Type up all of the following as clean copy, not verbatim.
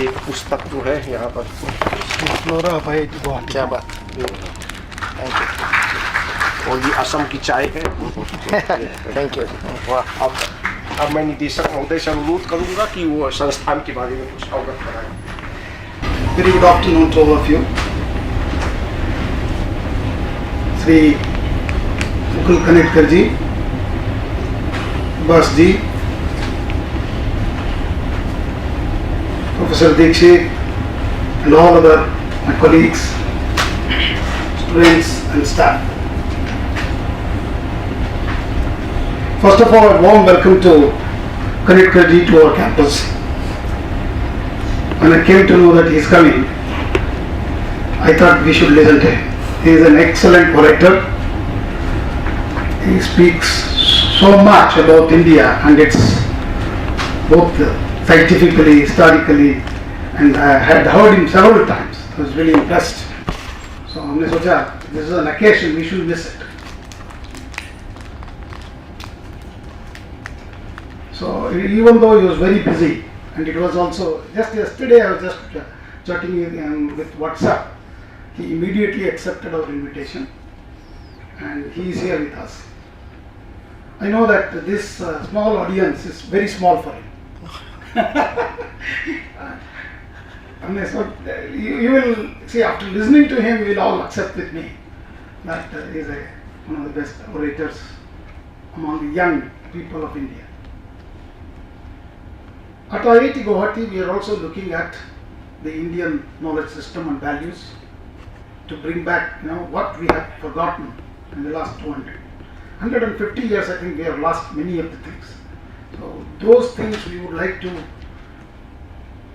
ये पुस्तक जो है यहाँ पर फ्लोरा ऑफ IIT गुवाहाटी। क्या बात, थैंक यू। और ये असम की चाय है। Thank you. वाह। अब मैं निदेशक महोदय से अनुरोध करूँगा कि वो संस्थान के बारे में कुछ अवगत कराएं। Very good afternoon to all of you. Sri Mukul Kanetkar ji, Bas ji, Professor Dikshit, and all other my colleagues, students and staff. First of all, a warm welcome to Kanetkar ji to our campus. When I came to know that he is coming, I thought we should listen to him. He is an excellent orator. He speaks so much about India, and it's both scientifically, historically, and I had heard him several times. I was really impressed. So हमने सोचा this is an occasion, we should miss it. So even though he was very busy, and it was also just yesterday I was just chatting with WhatsApp, he immediately accepted our invitation, and he is here with us. I know that this small audience is very small for him. So you will see, after listening to him, you will all accept with me that he is one of the best orators among the young people of India. At IIT Guwahati, we are also looking at the Indian knowledge system and values to bring back, what we have forgotten in the last 150 years. I think we have lost many of the things. So those things we would like to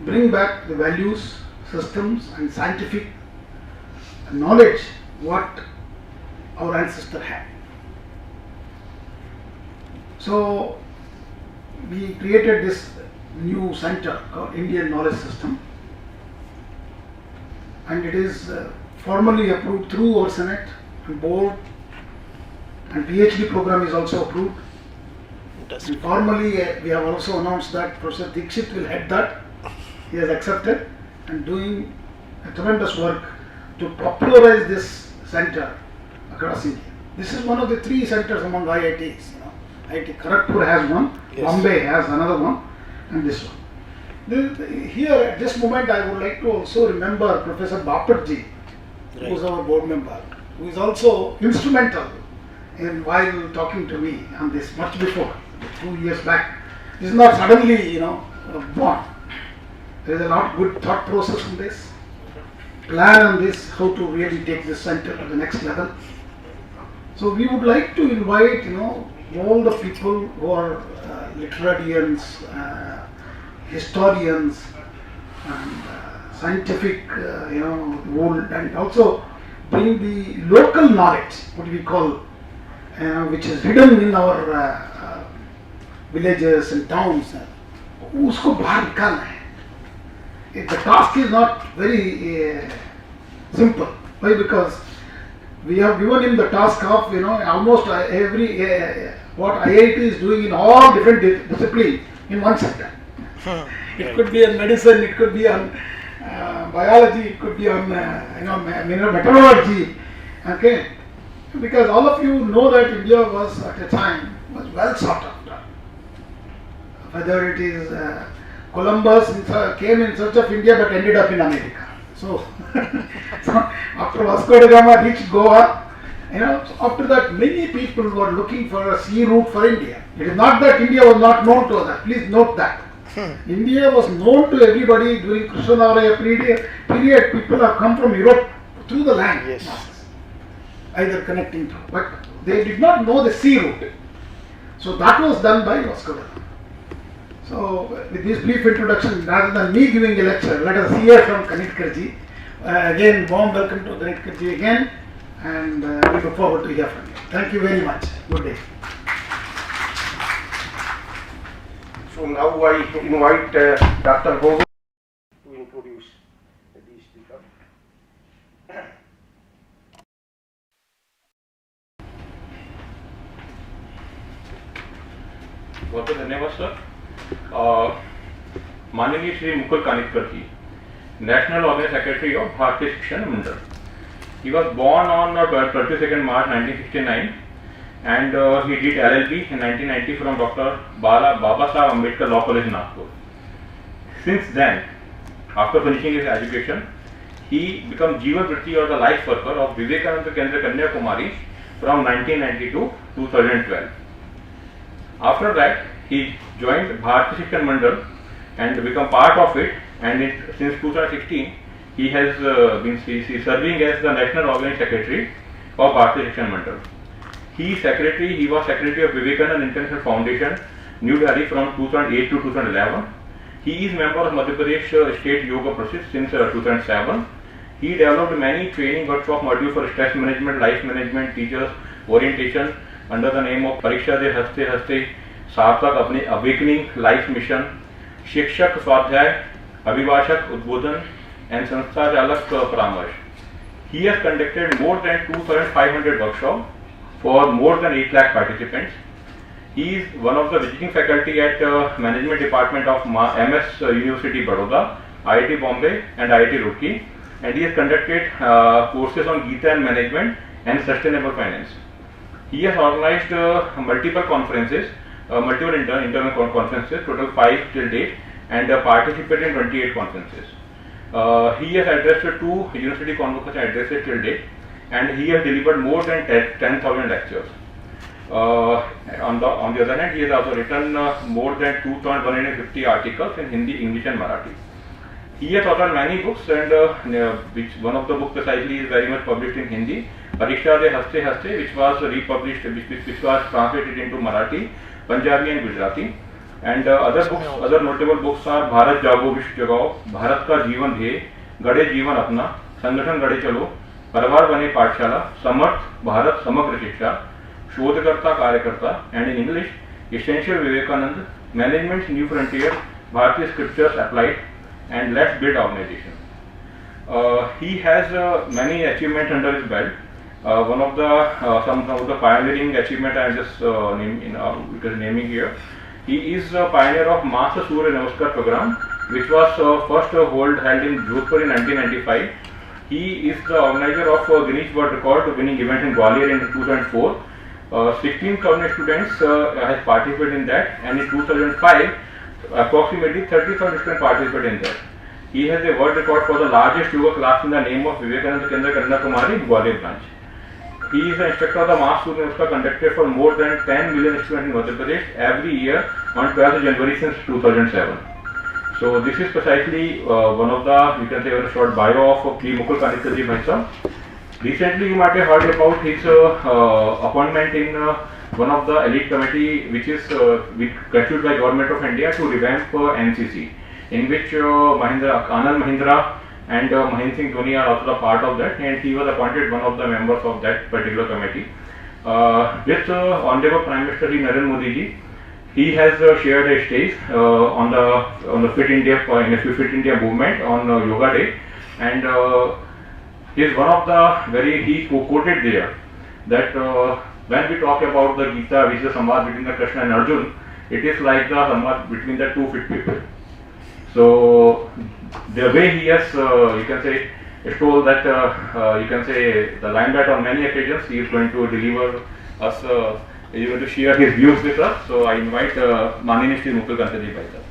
bring back, the values, systems, and scientific knowledge what our ancestors had. So we created this new center called Indian Knowledge System, and it is formally approved through our Senate and board, and PhD program is also approved. And formally we have also announced that Professor Dikshit will head that. He has accepted and doing a tremendous work to popularize this center across India. This is one of the 3 centers among IITs. IIT Kharagpur has one, yes. Bombay has another one, and this one. Here at this moment I would like to also remember Professor Bapatji, who is our board member, who is also instrumental in while talking to me on this much before, 2 years back. This is not suddenly, born. There is a lot of good thought process in this, plan on this, how to really take this center to the next level. So we would like to invite, all the people who are literarians, historians, and scientific, world, and also bring the local knowledge, what we call, which is hidden in our villages and towns. उसको बाहर निकालना है. The task is not very simple. Why? Because we have given him the task of, almost every what IIT is doing in all different disciplines in one sector. It could be on medicine, it could be on biology, it could be on meteorology. Okay, because all of you know that India was at a time well sought after. Whether it is Columbus came in search of India but ended up in America. So, after Vasco da Gama reached Goa, after that many people were looking for a sea route for India. It is not that India was not known to others. Please note that. India was known to everybody during Krishnadevaraya period. People have come from Europe through the land, yes, either connecting through, but they did not know the sea route. So that was done by Vasco da Gama. So with this brief introduction, rather than me giving a lecture, let us hear from Kanetkar ji. Again, warm welcome to Kanetkar ji again, and we look forward to hear from you. Thank you very much. Good day. So now I invite Dr. Govind to introduce the speaker. बहुत बहुत धन्यवाद sir. माननीय श्री मुकुल कानिटकर जी, National Organizing Secretary of Bharatiya Shikshan Mandal. He was born on 22nd March 1969 and he did LLB in 1990 from Dr. Babasaheb Ambedkar Law College, Nagpur. Since then, after finishing his education, he became Jeevan Vriti or the life worker of Vivekananda Kendra Kanyakumari from 1990 to 2012. After that, he joined Bharatiya Shikshan Mandal and become part of it, and since 2016 he has been serving as the National Organizing Secretary of Bharatiya Shikshan Mandal. He was secretary of Vivekananda International Foundation, New Delhi from 2008 to 2011. He is member of Madhya Pradesh State Yoga Process since 2007. He developed many training workshop modules for stress management, life management, teachers orientation under the name of Pariksha De Haste Haste, Sarthak Apne Awakening Life Mission, Shikshak Swadhyay, Abhivashak Udbodhan and Sanstha Jalak Paramarsh. He has conducted more than 2,500 workshops for more than 8 lakh participants. He is one of the visiting faculty at Management Department of MS University Baroda, IIT Bombay and IIT Roorkee, and he has conducted courses on Gita and Management and Sustainable Finance. He has organized multiple conferences, multiple internal conferences, total 5 till date, and participated in 28 conferences. He has addressed 2 university convocation addresses till date, and he has delivered more than 10,000 lectures. On the other hand, he has also written more than 2,150 articles in Hindi, English and Marathi. He has authored many books, and which one of the books precisely is very much published in Hindi, Pariksha De Haste Haste, which was republished, which was translated into Marathi, Punjabi and Gujarati. And other notable books are Bharat Jago Vishw Jagao, Bharat Ka Jeevan Dhyay, Gade Jeevan Apna, Sangathan Gade Chalo, Parivar Bane Pathshala, Samarth Bharat Samagra Shiksha, Shodhkarta Karyakarta, and in English, Essential Vivekanand, Management's New Frontier, Bharatiya Scriptures Applied, and Let's Build Organization. He has many achievements under his belt. One of the some of the pioneering achievement I am just naming here. He is a pioneer of Master Surya Namaskar program, which was first held in Jodhpur in 1995. He is the organizer of Guinness World Record winning event in Gwalior in 2004. 16,000 students has participated in that, and in 2005 approximately 30,000 students participated in that. He has a world record for the largest yoga class in the name of Vivekananda Kendra Kanyakumari, Gwalior branch. He is the instructor of the Mass Surya Namaskar conducted for more than 10 million students in Madhya Pradesh every year on 12th January since 2007. So this is precisely one of the, you can say, a short bio of P. Mukul Kanikar ji myself. Recently you might have heard about his appointment in one of the elite committee which is constituted by Government of India to revamp NCC, in which Anand Mahindra and Mahendra Singh Dhoni are also a part of that, and he was appointed one of the members of that particular committee. With Honorable Prime Minister Narendra Modi ji, he has shared a stage on the Fit India Fit India movement on Yoga Day, and he is one of the he quoted there that when we talk about the Gita, which is the samvad between the Krishna and Arjun, it is like the samvad between the 2 fit people. So the way he has, you can say, told that you can say the limelight on many occasions, he is going to deliver us, he is going to share his views with us. So I invite माननीय श्री मुकुल कानिटकर जी भाई साहब.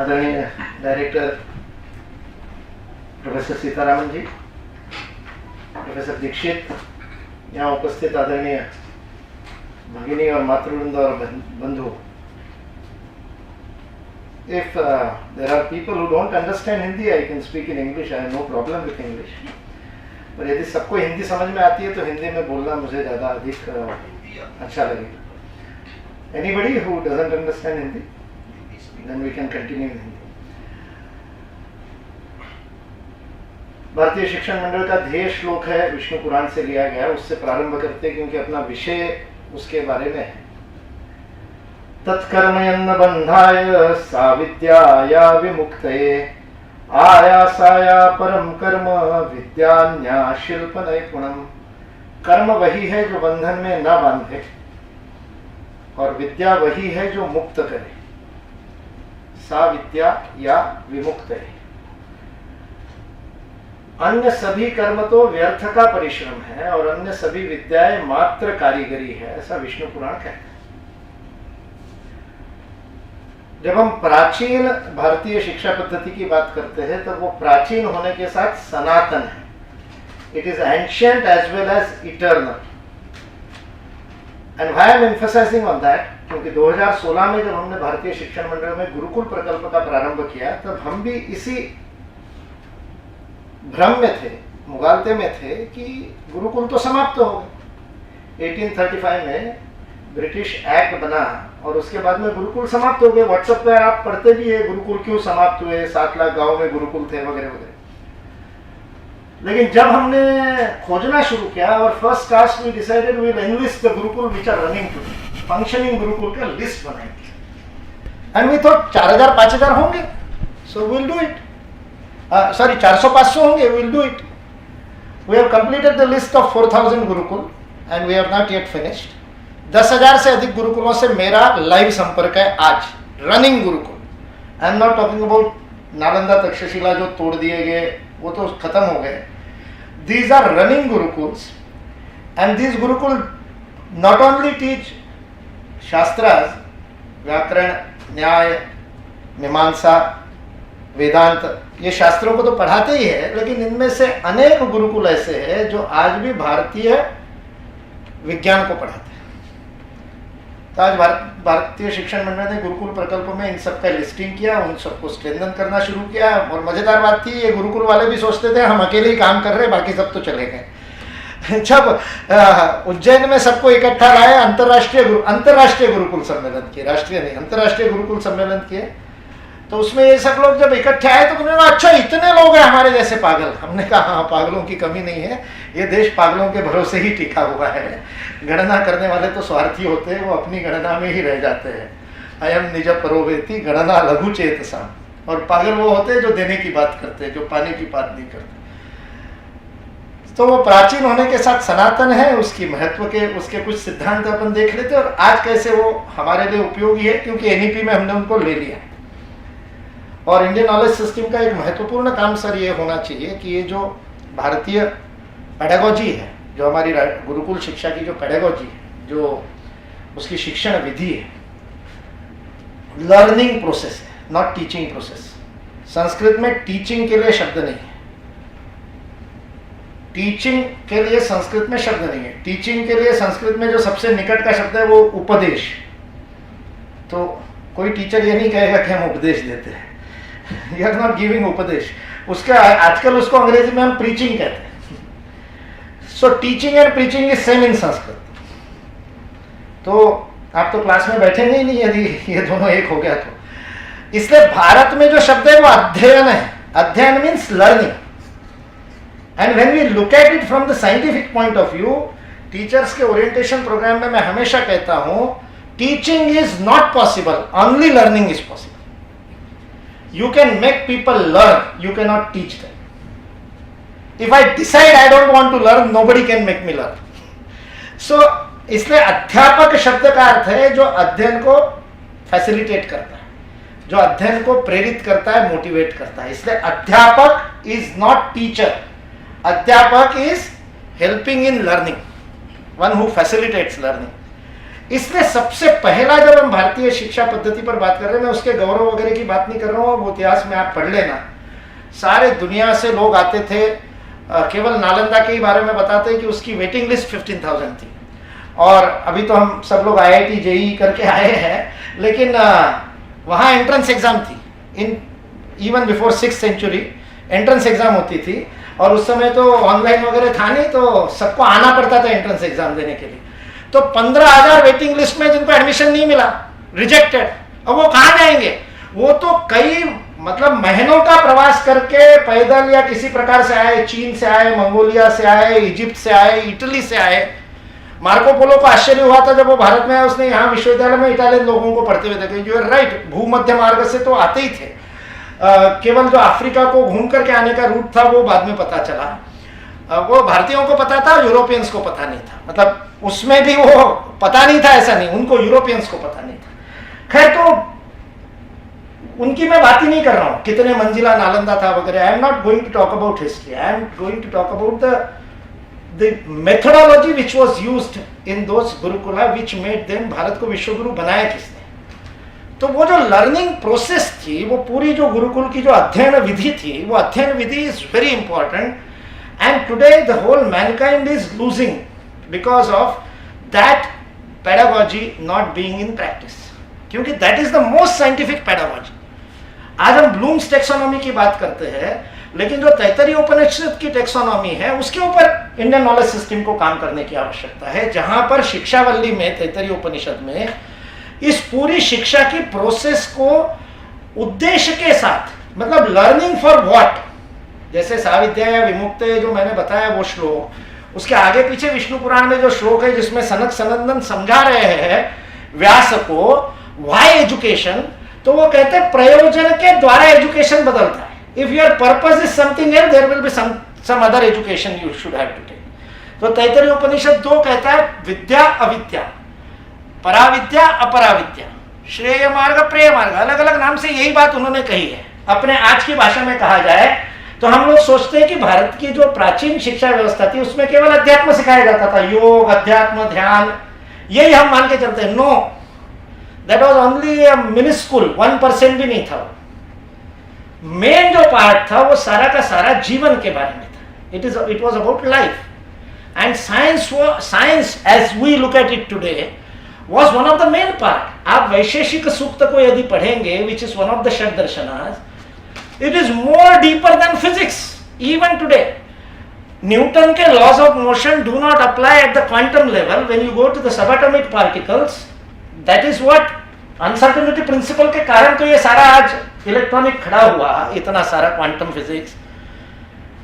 आदरणीय director professor Sitharaman जी, professor Dixit, यहाँ उपस्थित आदरणीय भगिनी और मातृवृंद और बंधु. If there are people who don't understand Hindi, I can speak in English. I have no problem with English. पर यदि सबको हिंदी समझ में आती है तो हिंदी में बोलना मुझे ज़्यादा अधिक अच्छा लगेगा. Anybody who doesn't understand Hindi, then we can continue in Hindi. भारतीय शिक्षण मंडल का ध्येय श्लोक है, विष्णु पुराण से लिया गया है. उससे प्रारंभ करते हैं क्योंकि अपना विषय उसके बारे में है. तत्कर्मयन्न बंधाय साविद्याया विमुक्तये आयासाया परम कर्म विद्यान्या शिल्प नैपुणम. कर्म वही है जो बंधन में न बांधे और विद्या वही है जो मुक्त करे. सा विद्या या विमुक्त है। अन्य सभी कर्म तो व्यर्थ का परिश्रम है और अन्य सभी विद्याएं मात्र कारीगरी है, ऐसा विष्णु पुराण कहता है। जब हम प्राचीन भारतीय शिक्षा पद्धति की बात करते हैं तो वो प्राचीन होने के साथ सनातन है। It is ancient as well as eternal. And why I am emphasising on that, क्योंकि 2016 में जब हमने भारतीय शिक्षण मंडल में गुरुकुल प्रकल्प का प्रारंभ किया तब हम भी इसी भ्रम में थे, मुगालते में थे कि गुरुकुल तो समाप्त हो गए। 1835 में ब्रिटिश एक्ट बना और उसके बाद में गुरुकुल समाप्त हो गए। व्हाट्सएप पे आप पढ़ते भी है गुरुकुल क्यों समाप्त हुए, 7 लाख गांव में गुरुकुल थे वगैरह वगैरह। लेकिन जब हमने खोजना शुरू किया और first task we decided we will enlist the gurukul which are running today, functioning gurukul का लिस्ट बनाएंगे। एंड वी थॉट 4000 5000 होंगे, so we will do it. Sorry 400-500 होंगे, we will do it. We have completed the list of 4000 gurukul and we have not yet finished. 10,000 से अधिक गुरुकुलों से मेरा live संपर्क है आज, running Gurukul. I am not talking about Nalanda Takshashila जो तोड़ दिए गए, वो तो खत्म हो गए। These are running gurukuls and these gurukul not only teach shastras, व्याकरण, न्याय, मीमांसा, वेदांत, ये शास्त्रों को तो पढ़ाते ही है, लेकिन इनमें से अनेक गुरुकुल ऐसे हैं जो आज भी भारतीय विज्ञान को पढ़ाते हैं। तो आज भारतीय शिक्षण मंडल ने गुरुकुल प्रकल्प में इन सब का लिस्टिंग किया, उन सबको स्ट्रेंथन करना शुरू किया। और मजेदार बात थी, ये गुरुकुल वाले भी सोचते थे हम अकेले ही काम कर रहे हैं, बाकी सब तो चले गए। जब उज्जैन में सबको इकट्ठा लाए, अंतरराष्ट्रीय गुरुकुल सम्मेलन किए, राष्ट्रीय नहीं अंतरराष्ट्रीय गुरुकुल सम्मेलन किए, तो उसमें ये सब लोग जब इकट्ठे आए तो उन्होंने कहा अच्छा इतने लोग हैं हमारे जैसे पागल। हमने कहा हाँ, पागलों की कमी नहीं है, ये देश पागलों के भरोसे ही टिका हुआ है। गणना करने वाले तो स्वार्थी होते हैं, वो अपनी गणना में ही रह जाते हैं। अयम निज परोवेति गणना लघु चेतसा। और पागल वो होते हैं जो देने की बात करते हैं, जो पाने की बात नहीं करते। तो वो प्राचीन होने के साथ सनातन है, उसकी महत्व के उसके कुछ सिद्धांत अपन देख लेते हैं और आज कैसे वो हमारे लिए उपयोगी है, क्योंकि एनईपी में हमने उनको ले लिया। और इंडियन नॉलेज सिस्टम का एक महत्वपूर्ण काम सर ये होना चाहिए कि ये जो भारतीय पेडागोजी है, जो हमारी गुरुकुल शिक्षा की जो पेडागोजी है, जो उसकी शिक्षण विधि है, लर्निंग प्रोसेस है, नॉट टीचिंग प्रोसेस। संस्कृत में टीचिंग के लिए शब्द नहीं है, टीचिंग के लिए संस्कृत में शब्द नहीं है। टीचिंग के लिए संस्कृत में जो सबसे निकट का शब्द है वो उपदेश। तो कोई टीचर ये नहीं कहेगा कि हम उपदेश देते हैं, यू आर नॉट गिविंग उपदेश। उसका आजकल उसको अंग्रेजी में हम प्रीचिंग कहते हैं। So teaching and preaching is same in Sanskrit. तो आप तो क्लास में बैठेंगे ही नहीं यदि ये दोनों एक हो गया तो। इसलिए भारत में जो शब्द है वो अध्ययन है। अध्ययन means learning. And when we look at it from the scientific point of view, teachers के ओरिएंटेशन प्रोग्राम में मैं हमेशा कहता हूं teaching is not possible, only learning is possible. You can make people learn, you cannot teach them. If I decide I don't want to learn, nobody can make me learn. So, इसलिए अध्यापक शब्द का अर्थ है जो अध्ययन को facilitate करता है, जो अध्ययन को प्रेरित करता है, मोटिवेट करता है। इसलिए अध्यापक इज नॉट टीचर, अध्यापक is helping in learning, one who facilitates learning. इसलिए सबसे पहला जब हम भारतीय शिक्षा पद्धति पर बात कर रहे हैं, मैं उसके गौरव वगैरह की बात नहीं कर रहा हूँ, वो इतिहास में आप पढ़ लेना। सारे दुनिया से लोग आते थे। केवल नालंदा के ही बारे में बताते हैं कि उसकी वेटिंग लिस्ट 15,000 थी। और अभी तो हम सब लोग IIT JEE करके आए हैं, लेकिन वहाँ एंट्रेंस एग्जाम थी। In even before 6th century entrance exam होती थी, और उस समय तो ऑनलाइन वगैरह था नहीं, तो सबको आना पड़ता था एंट्रेंस एग्जाम देने के लिए। तो 15,000 वेटिंग लिस्ट में जिनको एडमिशन नहीं मिला, रिजेक्टेड। अब वो कहाँ जाएंगे? वो तो कई मतलब महीनों का प्रवास करके पैदल या किसी प्रकार से आए, चीन से आए, मंगोलिया से आए, इजिप्ट से आए, इटली से आए। मार्को पोलो को आश्चर्य हुआ था जब वो भारत में आया, उसने यहाँ विश्वविद्यालय में इटालियन लोगों को पढ़ते हुए देखे। जो राइट, भूमध्य मार्ग से तो आते ही थे। केवल जो अफ्रीका को घूम करके आने का रूट था वो बाद में पता चला। वो भारतीयों को पता था, यूरोपियंस को पता नहीं था। मतलब उसमें भी वो पता नहीं था, ऐसा नहीं, उनको यूरोपियंस को पता नहीं था। खैर, तो उनकी मैं बात ही नहीं कर रहा हूँ कितने मंजिला नालंदा था वगैरह. I am not going to talk about history. I am going to talk about the methodology which was used in those gurukula which made them. Bharat को विश्वगुरु बनाया किसने? तो वो जो लर्निंग प्रोसेस थी, वो पूरी जो गुरुकुल की जो अध्ययन विधि थी, वो अध्ययन विधि is very important. And today the whole mankind is losing because of that pedagogy not being in practice, क्योंकि that is the most scientific pedagogy. आज हम ब्लूम्स टेक्सोनॉमी की बात करते हैं, लेकिन जो तैत्तरीय उपनिषद की टेक्सोनॉमी है उसके ऊपर इंडियन नॉलेज सिस्टम को काम करने की आवश्यकता है. जहां पर शिक्षावल्ली में, तैत्तरीय उपनिषद में, इस पूरी शिक्षा की प्रोसेस को उद्देश्य के साथ, मतलब लर्निंग फॉर व्हाट, जैसे साविद्या विमुक्त जो मैंने बताया वो श्लोक, उसके आगे पीछे विष्णु पुराण में जो श्लोक है जिसमें सनक सनंदन समझा रहे हैं व्यास को व्हाई एजुकेशन, तो वो कहते हैं प्रयोजन के द्वारा एजुकेशन बदलता है. If your purpose is something else there will be some other education you should have to take. तो तैत्तरीय उपनिषद 2 कहता है विद्या अविद्या, पराविद्या अपराविद्या, श्रेय मार्ग प्रेय मार्ग, अलग अलग नाम से यही बात उन्होंने कही है. अपने आज की भाषा में कहा जाए तो हम लोग सोचते हैं कि भारत की जो प्राचीन शिक्षा व्यवस्था थी उसमें केवल अध्यात्म सिखाया जाता था, योग, अध्यात्म, ध्यान, यही हम मान के चलते हैं. No, that was only a minuscule, 1% भी नहीं था. मेन जो पार्ट था वो सारा का सारा जीवन के बारे में था. It was about life. And science as we look at it today was one of the main part. आप वैशेषिक सूक्त को यदि पढ़ेंगे, which is one of the षड दर्शनास, it is more deeper than physics even today. Newton के laws of motion do not apply at the quantum level. When you go to the subatomic particles, that is what uncertainty principle के कारण तो ये सारा आज electronic खड़ा हुआ, इतना सारा quantum physics.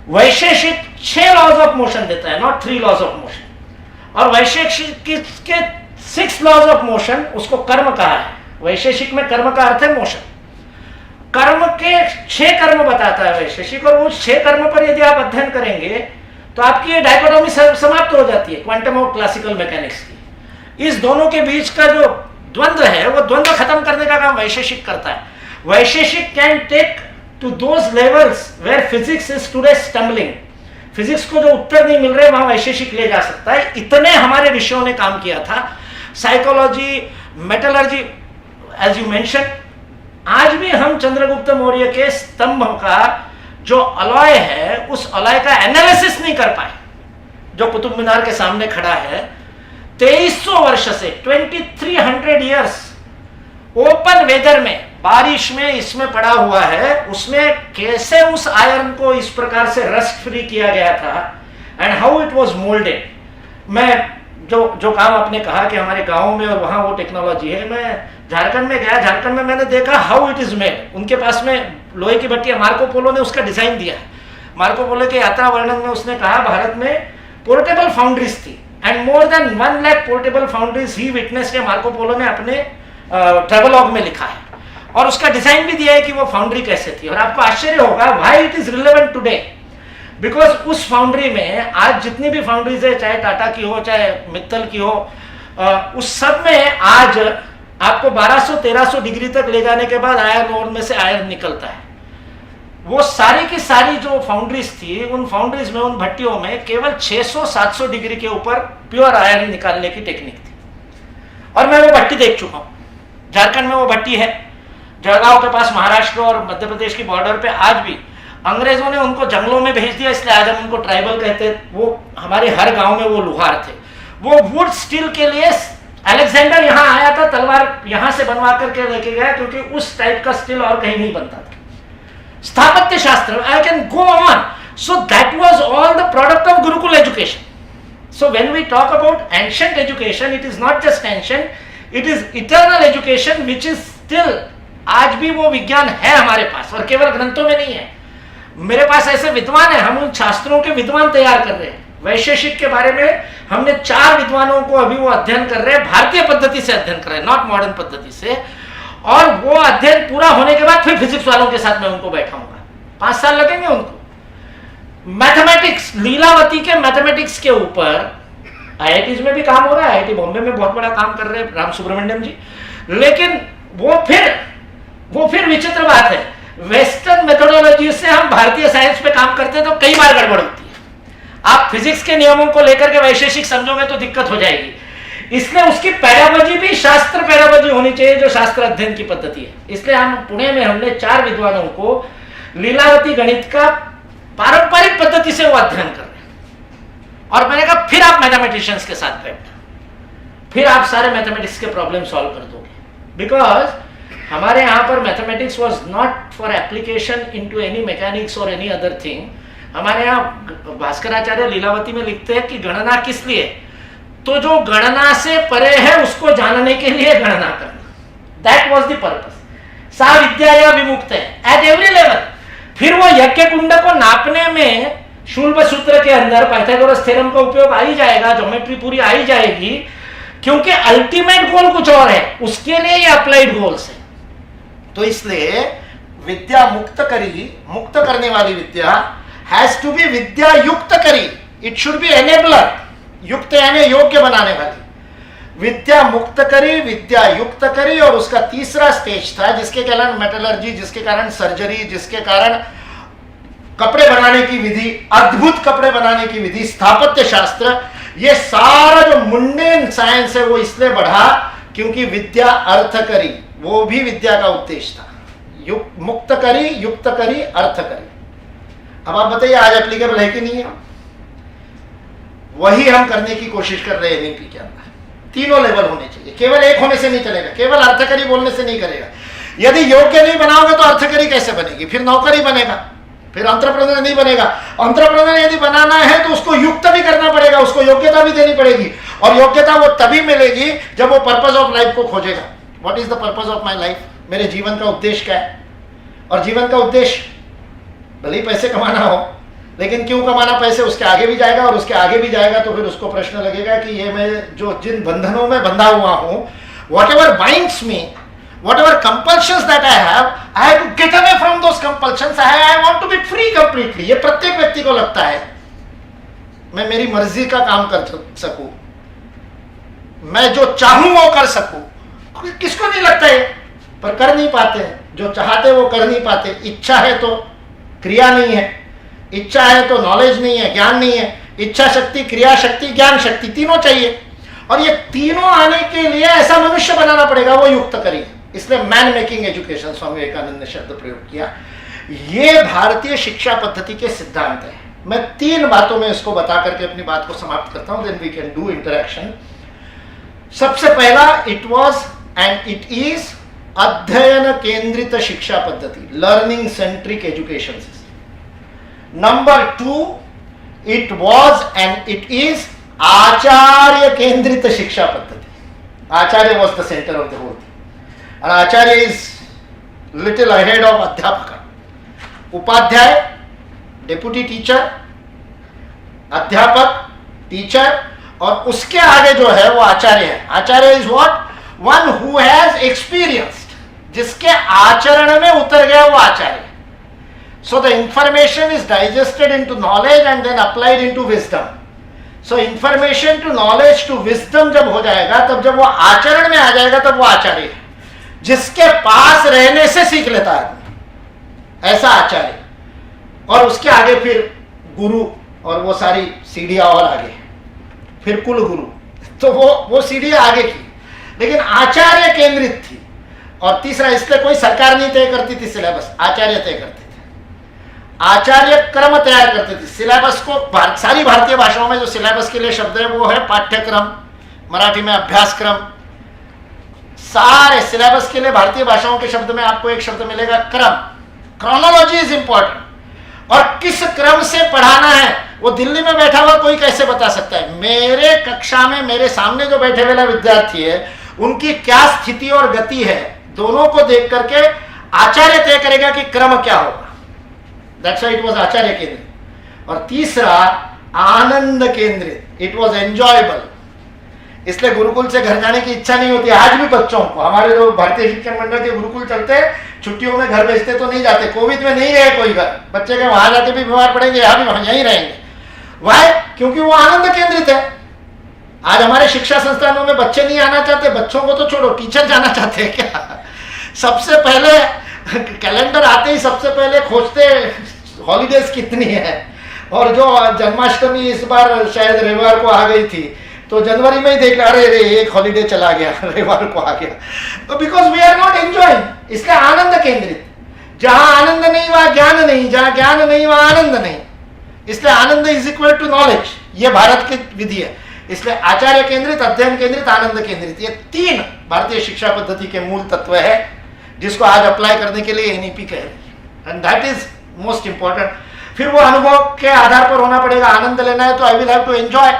Vaisheshika 6 laws of motion देता है, not 3 laws of motion. और वैशेषिक के 6 laws of motion, उसको कर्म कहा है. वैशेषिक में कर्म का अर्थ है मोशन. कर्म के 6 कर्म बताता है वैशेषिक, और वो 6 कर्म पर यदि आप अध्ययन करेंगे तो आपकी ये डायकोटोमी समाप्त हो जाती है क्वांटम और क्लासिकल मैकेनिक्स की. इस दोनों के बीच का जो द्वंद्व है वो द्वंद्व खत्म करने का काम वैशेषिक करता है. Vaisheshika can take to those levels where physics is today stumbling. Physics को जो उत्तर नहीं मिल रहे वहां वैशेषिक ले जा सकता है. इतने हमारे ऋषियों ने काम किया था. Psychology, metallurgy, as you mention, आज भी हम चंद्रगुप्त मौर्य के स्तंभ का जो अलॉय है उस अलॉय का एनालिसिस नहीं कर पाए, जो कुतुब मीनार के सामने खड़ा है. 2300 वर्ष से 2300 इयर्स ओपन वेदर में, बारिश में, इसमें पड़ा हुआ है. उसमें कैसे उस आयरन को इस प्रकार से रस्ट फ्री किया गया था and how it was moulded. मैं जो काम आपने कहा कि हमारे गांव में और वहां वो टेक्नोलॉजी है, मैं झारखंड में गया, झारखंड में मैंने देखा हाउ इट इज मेड. उनके पास में लोहे की भट्टियां, मार्को पोलो ने उसका डिजाइन दिया. मार्को पोलो के यात्रा वर्णन में उसने कहा भारत में पोर्टेबल फाउंड्रीज थी and more than 1 lakh portable foundries he witness के मार्को पोलो ने अपने ट्रेवलॉग में लिखा है. और उसका डिजाइन भी दिया है कि वो फाउंड्री कैसे थी. और आपको आश्चर्य होगा why it is relevant today, because उस फाउंड्री में आज जितनी भी फाउंड्रीज है, चाहे टाटा की हो, चाहे मित्तल की हो, उस सब में आज आपको 1200-1300 डिग्री तक ले जाने के बाद आयरन ओर में से आयरन निकलता है. वो सारी की सारी जो फाउंड्रीज थी, उन फाउंड्रीज में, उन भट्टियों में केवल 600-700 डिग्री के ऊपर प्योर आयरन निकालने की टेक्निक थी. और मैं वो भट्टी देख चुका हूँ. झारखंड में वो भट्टी है, जलगांव के पास महाराष्ट्र और मध्य प्रदेश की बॉर्डर पे. आज भी अंग्रेजों ने उनको जंगलों में भेज दिया, इसलिए आज हम उनको ट्राइबल कहते. वो हमारे हर गांव में वो लुहार थे. वो वुड स्टील के लिए अलेक्जेंडर यहाँ आया था, तलवार यहाँ से बनवा करके लेके गया, क्योंकि उस टाइप का स्टील और कहीं नहीं बनता था. स्थापत्य शास्त्र, I can go on. So that was all the product of gurukul education. So when we talk about ancient education, it is not just ancient, it is eternal education which is still. आज भी वो विज्ञान है हमारे पास, और केवल ग्रंथों में नहीं है. मेरे पास ऐसे विद्वान है, हम उन शास्त्रों के विद्वान तैयार कर रहे हैं. वैशेषिक के बारे में हमने 4 विद्वानों को अभी वो अध्ययन कर रहे हैं, भारतीय पद्धति से अध्ययन कर रहे हैं, नॉट मॉडर्न पद्धति से. और वो अध्ययन पूरा होने के बाद फिर फिजिक्स वालों के साथ मैं उनको बैठाऊंगा. 5 साल लगेंगे उनको. मैथमेटिक्स, लीलावती के मैथमेटिक्स के ऊपर IITs में भी काम हो रहा है. IIT बॉम्बे में बहुत बड़ा काम कर रहे हैं राम सुब्रमण्यम जी. लेकिन वो फिर विचित्र बात भारतीय साइंस पे काम करते हैं तो कई बार गड़बड़ होती है। आप फिजिक्स के नियमों को लेकर के वैशेषिक समझोगे तो दिक्कत हो जाएगी। इसलिए उसकी पैरागोजी भी शास्त्र पैरागोजी होनी चाहिए, जो शास्त्र अध्ययन की पद्धति है। इसलिए हम पुणे में हमने 4 विद्वानों को लीलावती गणित का पारंपरिक पद्धति से वो अध्ययन कर रहे हैं। और मैंने कहा फिर आप मैथमेटिशियंस के साथ बैठना, फिर आप सारे मैथमेटिक्स के प्रॉब्लम सॉल्व कर दोगे। बिकॉज हमारे यहाँ पर mathematics was not for application into any mechanics और एनी अदर थिंग। हमारे यहाँ भास्कराचार्य लीलावती में लिखते हैं कि गणना किस लिए, तो जो गणना से परे है उसको जानने के लिए गणना करना, दैट वॉज द पर्पस। सा विद्या या विमुक्त है एट एवरी लेवल। फिर वो यज्ञ कुंड को नापने में शूल्ब सूत्र के अंदर पाइथागोरस थ्योरम का उपयोग आ ही जाएगा, ज्योमेट्री पूरी आ ही जाएगी, क्योंकि अल्टीमेट गोल कुछ और है, उसके लिए ये अप्लाइड गोल्स है। तो इसलिए विद्या मुक्त करी, मुक्त करने वाली विद्या हैज टू बी विद्या युक्त करी, इट शुड बी एनेबलर। युक्त यानी योग्य बनाने वाली। विद्या मुक्त करी, विद्या युक्त करी, और उसका तीसरा स्टेज था जिसके कारण मेटलर्जी, जिसके कारण सर्जरी, जिसके कारण कपड़े बनाने की विधि, अद्भुत कपड़े बनाने की विधि, स्थापत्य शास्त्र, ये सारा जो मुंडेन साइंस है वो इसलिए बढ़ा क्योंकि विद्या अर्थ करी, वो भी विद्या का उद्देश्य था। मुक्त करी, युक्त करी, अर्थ करी। अब आप बताइए आज एप्लीकेबल है कि नहीं है? वही हम करने की कोशिश कर रहे हैं एनईपी के अंदर। तीनों लेवल होने चाहिए, केवल एक होने से नहीं चलेगा, केवल अर्थकरी बोलने से नहीं करेगा। यदि योग्य नहीं बनाओगे तो अर्थकरी कैसे बनेगी? फिर नौकरी बनेगा, फिर एंटरप्रेन्योर नहीं बनेगा। एंटरप्रेन्योर यदि बनाना है तो उसको युक्त भी करना पड़ेगा, उसको योग्यता भी देनी पड़ेगी, और योग्यता वो तभी मिलेगी जब वो पर्पस ऑफ लाइफ को खोजेगा। What is the purpose of my life? मेरे जीवन का उद्देश्य क्या है? और जीवन का उद्देश्य भले ही पैसे कमाना हो, लेकिन क्यों कमाना पैसे, उसके आगे भी जाएगा, और उसके आगे भी जाएगा तो फिर उसको प्रश्न लगेगा कि ये मैं जो जिन बंधनों में बंधा हुआ हूं, what ever binds me, whatever compulsions that I have to get away from those compulsions. I want to be free completely. ये प्रत्येक व्यक्ति को लगता है मैं मेरी मर्जी का काम कर सकूं, मैं जो चाहूं वो कर सकूं। किसको नहीं लगता है? पर कर नहीं पाते हैं। जो चाहते वो कर नहीं पाते। इच्छा है तो क्रिया नहीं है, इच्छा है तो नॉलेज नहीं है, ज्ञान नहीं है। इच्छा शक्ति, क्रिया शक्ति, ज्ञान शक्ति, तीनों चाहिए, और ये तीनों आने के लिए ऐसा मनुष्य बनाना पड़ेगा, वो युक्त करिए। इसलिए man making education Swami Vivekananda ने शब्द प्रयोग किया। ये भारतीय शिक्षा पद्धति के सिद्धांत है। मैं 3 बातों में इसको बता करके अपनी बात को समाप्त करता हूं, then we can do interaction. सबसे पहला, it was and it is अध्ययन केंद्रित शिक्षा पद्धति, learning centric education system. Number 2, it was and it is आचार्य केंद्रित शिक्षा पद्धति। Acharya was the centre of the whole thing, and acharya is little ahead of adhyapaka। Upadhyaya, deputy teacher, adhyapak, teacher, और उसके आगे जो है वो आचार्य है। Acharya is what? One who has experienced, जिसके आचरण में उतर गया वो आचार्य। So the information is digested into knowledge and then applied into wisdom. So information to knowledge to wisdom जब हो जाएगा, तब जब वो आचरण में आ जाएगा, तब वो आचार्य है। जिसके पास रहने से सीख लेता है, ऐसा आचार्य। और उसके आगे फिर गुरु, और वो सारी सीढ़ियां और आगे, फिर कुल गुरु। तो वो सीढ़ियां आगे की, लेकिन आचार्य केंद्रित थी। और तीसरा, इसलिए कोई सरकार नहीं तय करती थी सिलेबस, आचार्य तय करते थे। आचार्य क्रम तैयार करते थे सिलेबस को। सारी भारतीय भाषाओं में जो सिलेबस के लिए शब्द है वो है पाठ्यक्रम, मराठी में अभ्यासक्रम। सारे सिलेबस के लिए भारतीय भाषाओं के शब्द में आपको एक शब्द मिलेगा, क्रम। Chronology is important. और किस क्रम से पढ़ाना है वो दिल्ली में बैठा हुआ कोई कैसे बता सकता है? मेरे कक्षा में मेरे सामने जो बैठे हुए विद्यार्थी है, उनकी क्या स्थिति और गति है, दोनों को देख करके आचार्य तय करेगा कि क्रम क्या होगा। दैट्स व्हाई इट वाज आचार्य केंद्रित। और तीसरा, आनंद केंद्रित, इट वाज एंजॉयबल। इसलिए गुरुकुल से घर जाने की इच्छा नहीं होती आज भी बच्चों को। हमारे जो भारतीय शिक्षण मंडल के गुरुकुल चलते हैं, छुट्टियों में घर भेजते तो नहीं जाते। कोविड में नहीं रहे कोई घर, बच्चे के वहां जाके भी बीमार पड़ेंगे, यहाँ भी यहीं रहेंगे। वाई? क्योंकि वो आनंद केंद्रित है। आज हमारे शिक्षा संस्थानों में बच्चे नहीं आना चाहते, बच्चों को तो छोड़ो, टीचर जाना चाहते हैं क्या? सबसे पहले कैलेंडर आते ही सबसे पहले खोजते हॉलीडेज कितनी है, और जो जन्माष्टमी इस बार शायद रविवार को आ गई थी, तो जनवरी में ही देख लिया, अरे एक हॉलीडे चला गया, रविवार को आ गया, तो because we are not enjoying, इसलिए आनंद केंद्रित, जहां आनंद नहीं वहां ज्ञान नहीं, जहां ज्ञान नहीं वहां आनंद नहीं, इसलिए आनंद इज इक्वल टू नॉलेज, ये भारत की विधि है। इसलिए आचार्य केंद्रित, अध्ययन केंद्रित, आनंद केंद्रित, ये 3 भारतीय शिक्षा पद्धति के मूल तत्व है जिसको आज अप्लाई करने के लिए एनईपी कह रही है, and that is most important. फिर वो अनुभव के आधार पर होना पड़ेगा, आनंद लेना है तो I will have to enjoy,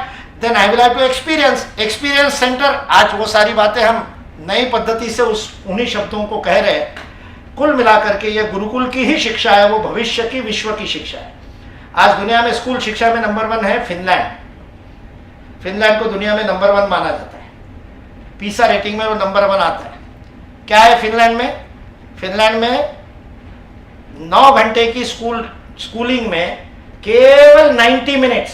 then I will have to experience, experience center. आज वो सारी बातें हम नई पद्धति से उन्हीं शब्दों को कह रहे हैं। कुल मिलाकर के ये गुरुकुल की ही शिक्षा है, वो भविष्य की विश्व की शिक्षा है। आज दुनिया में स्कूल शिक्षा में नंबर 1 है फिनलैंड। फिनलैंड को दुनिया में नंबर 1 माना जाता है, पीसा रेटिंग में वो नंबर 1 आता है। क्या है फिनलैंड में? फिनलैंड में 9 घंटे की स्कूलिंग में केवल 90 minutes,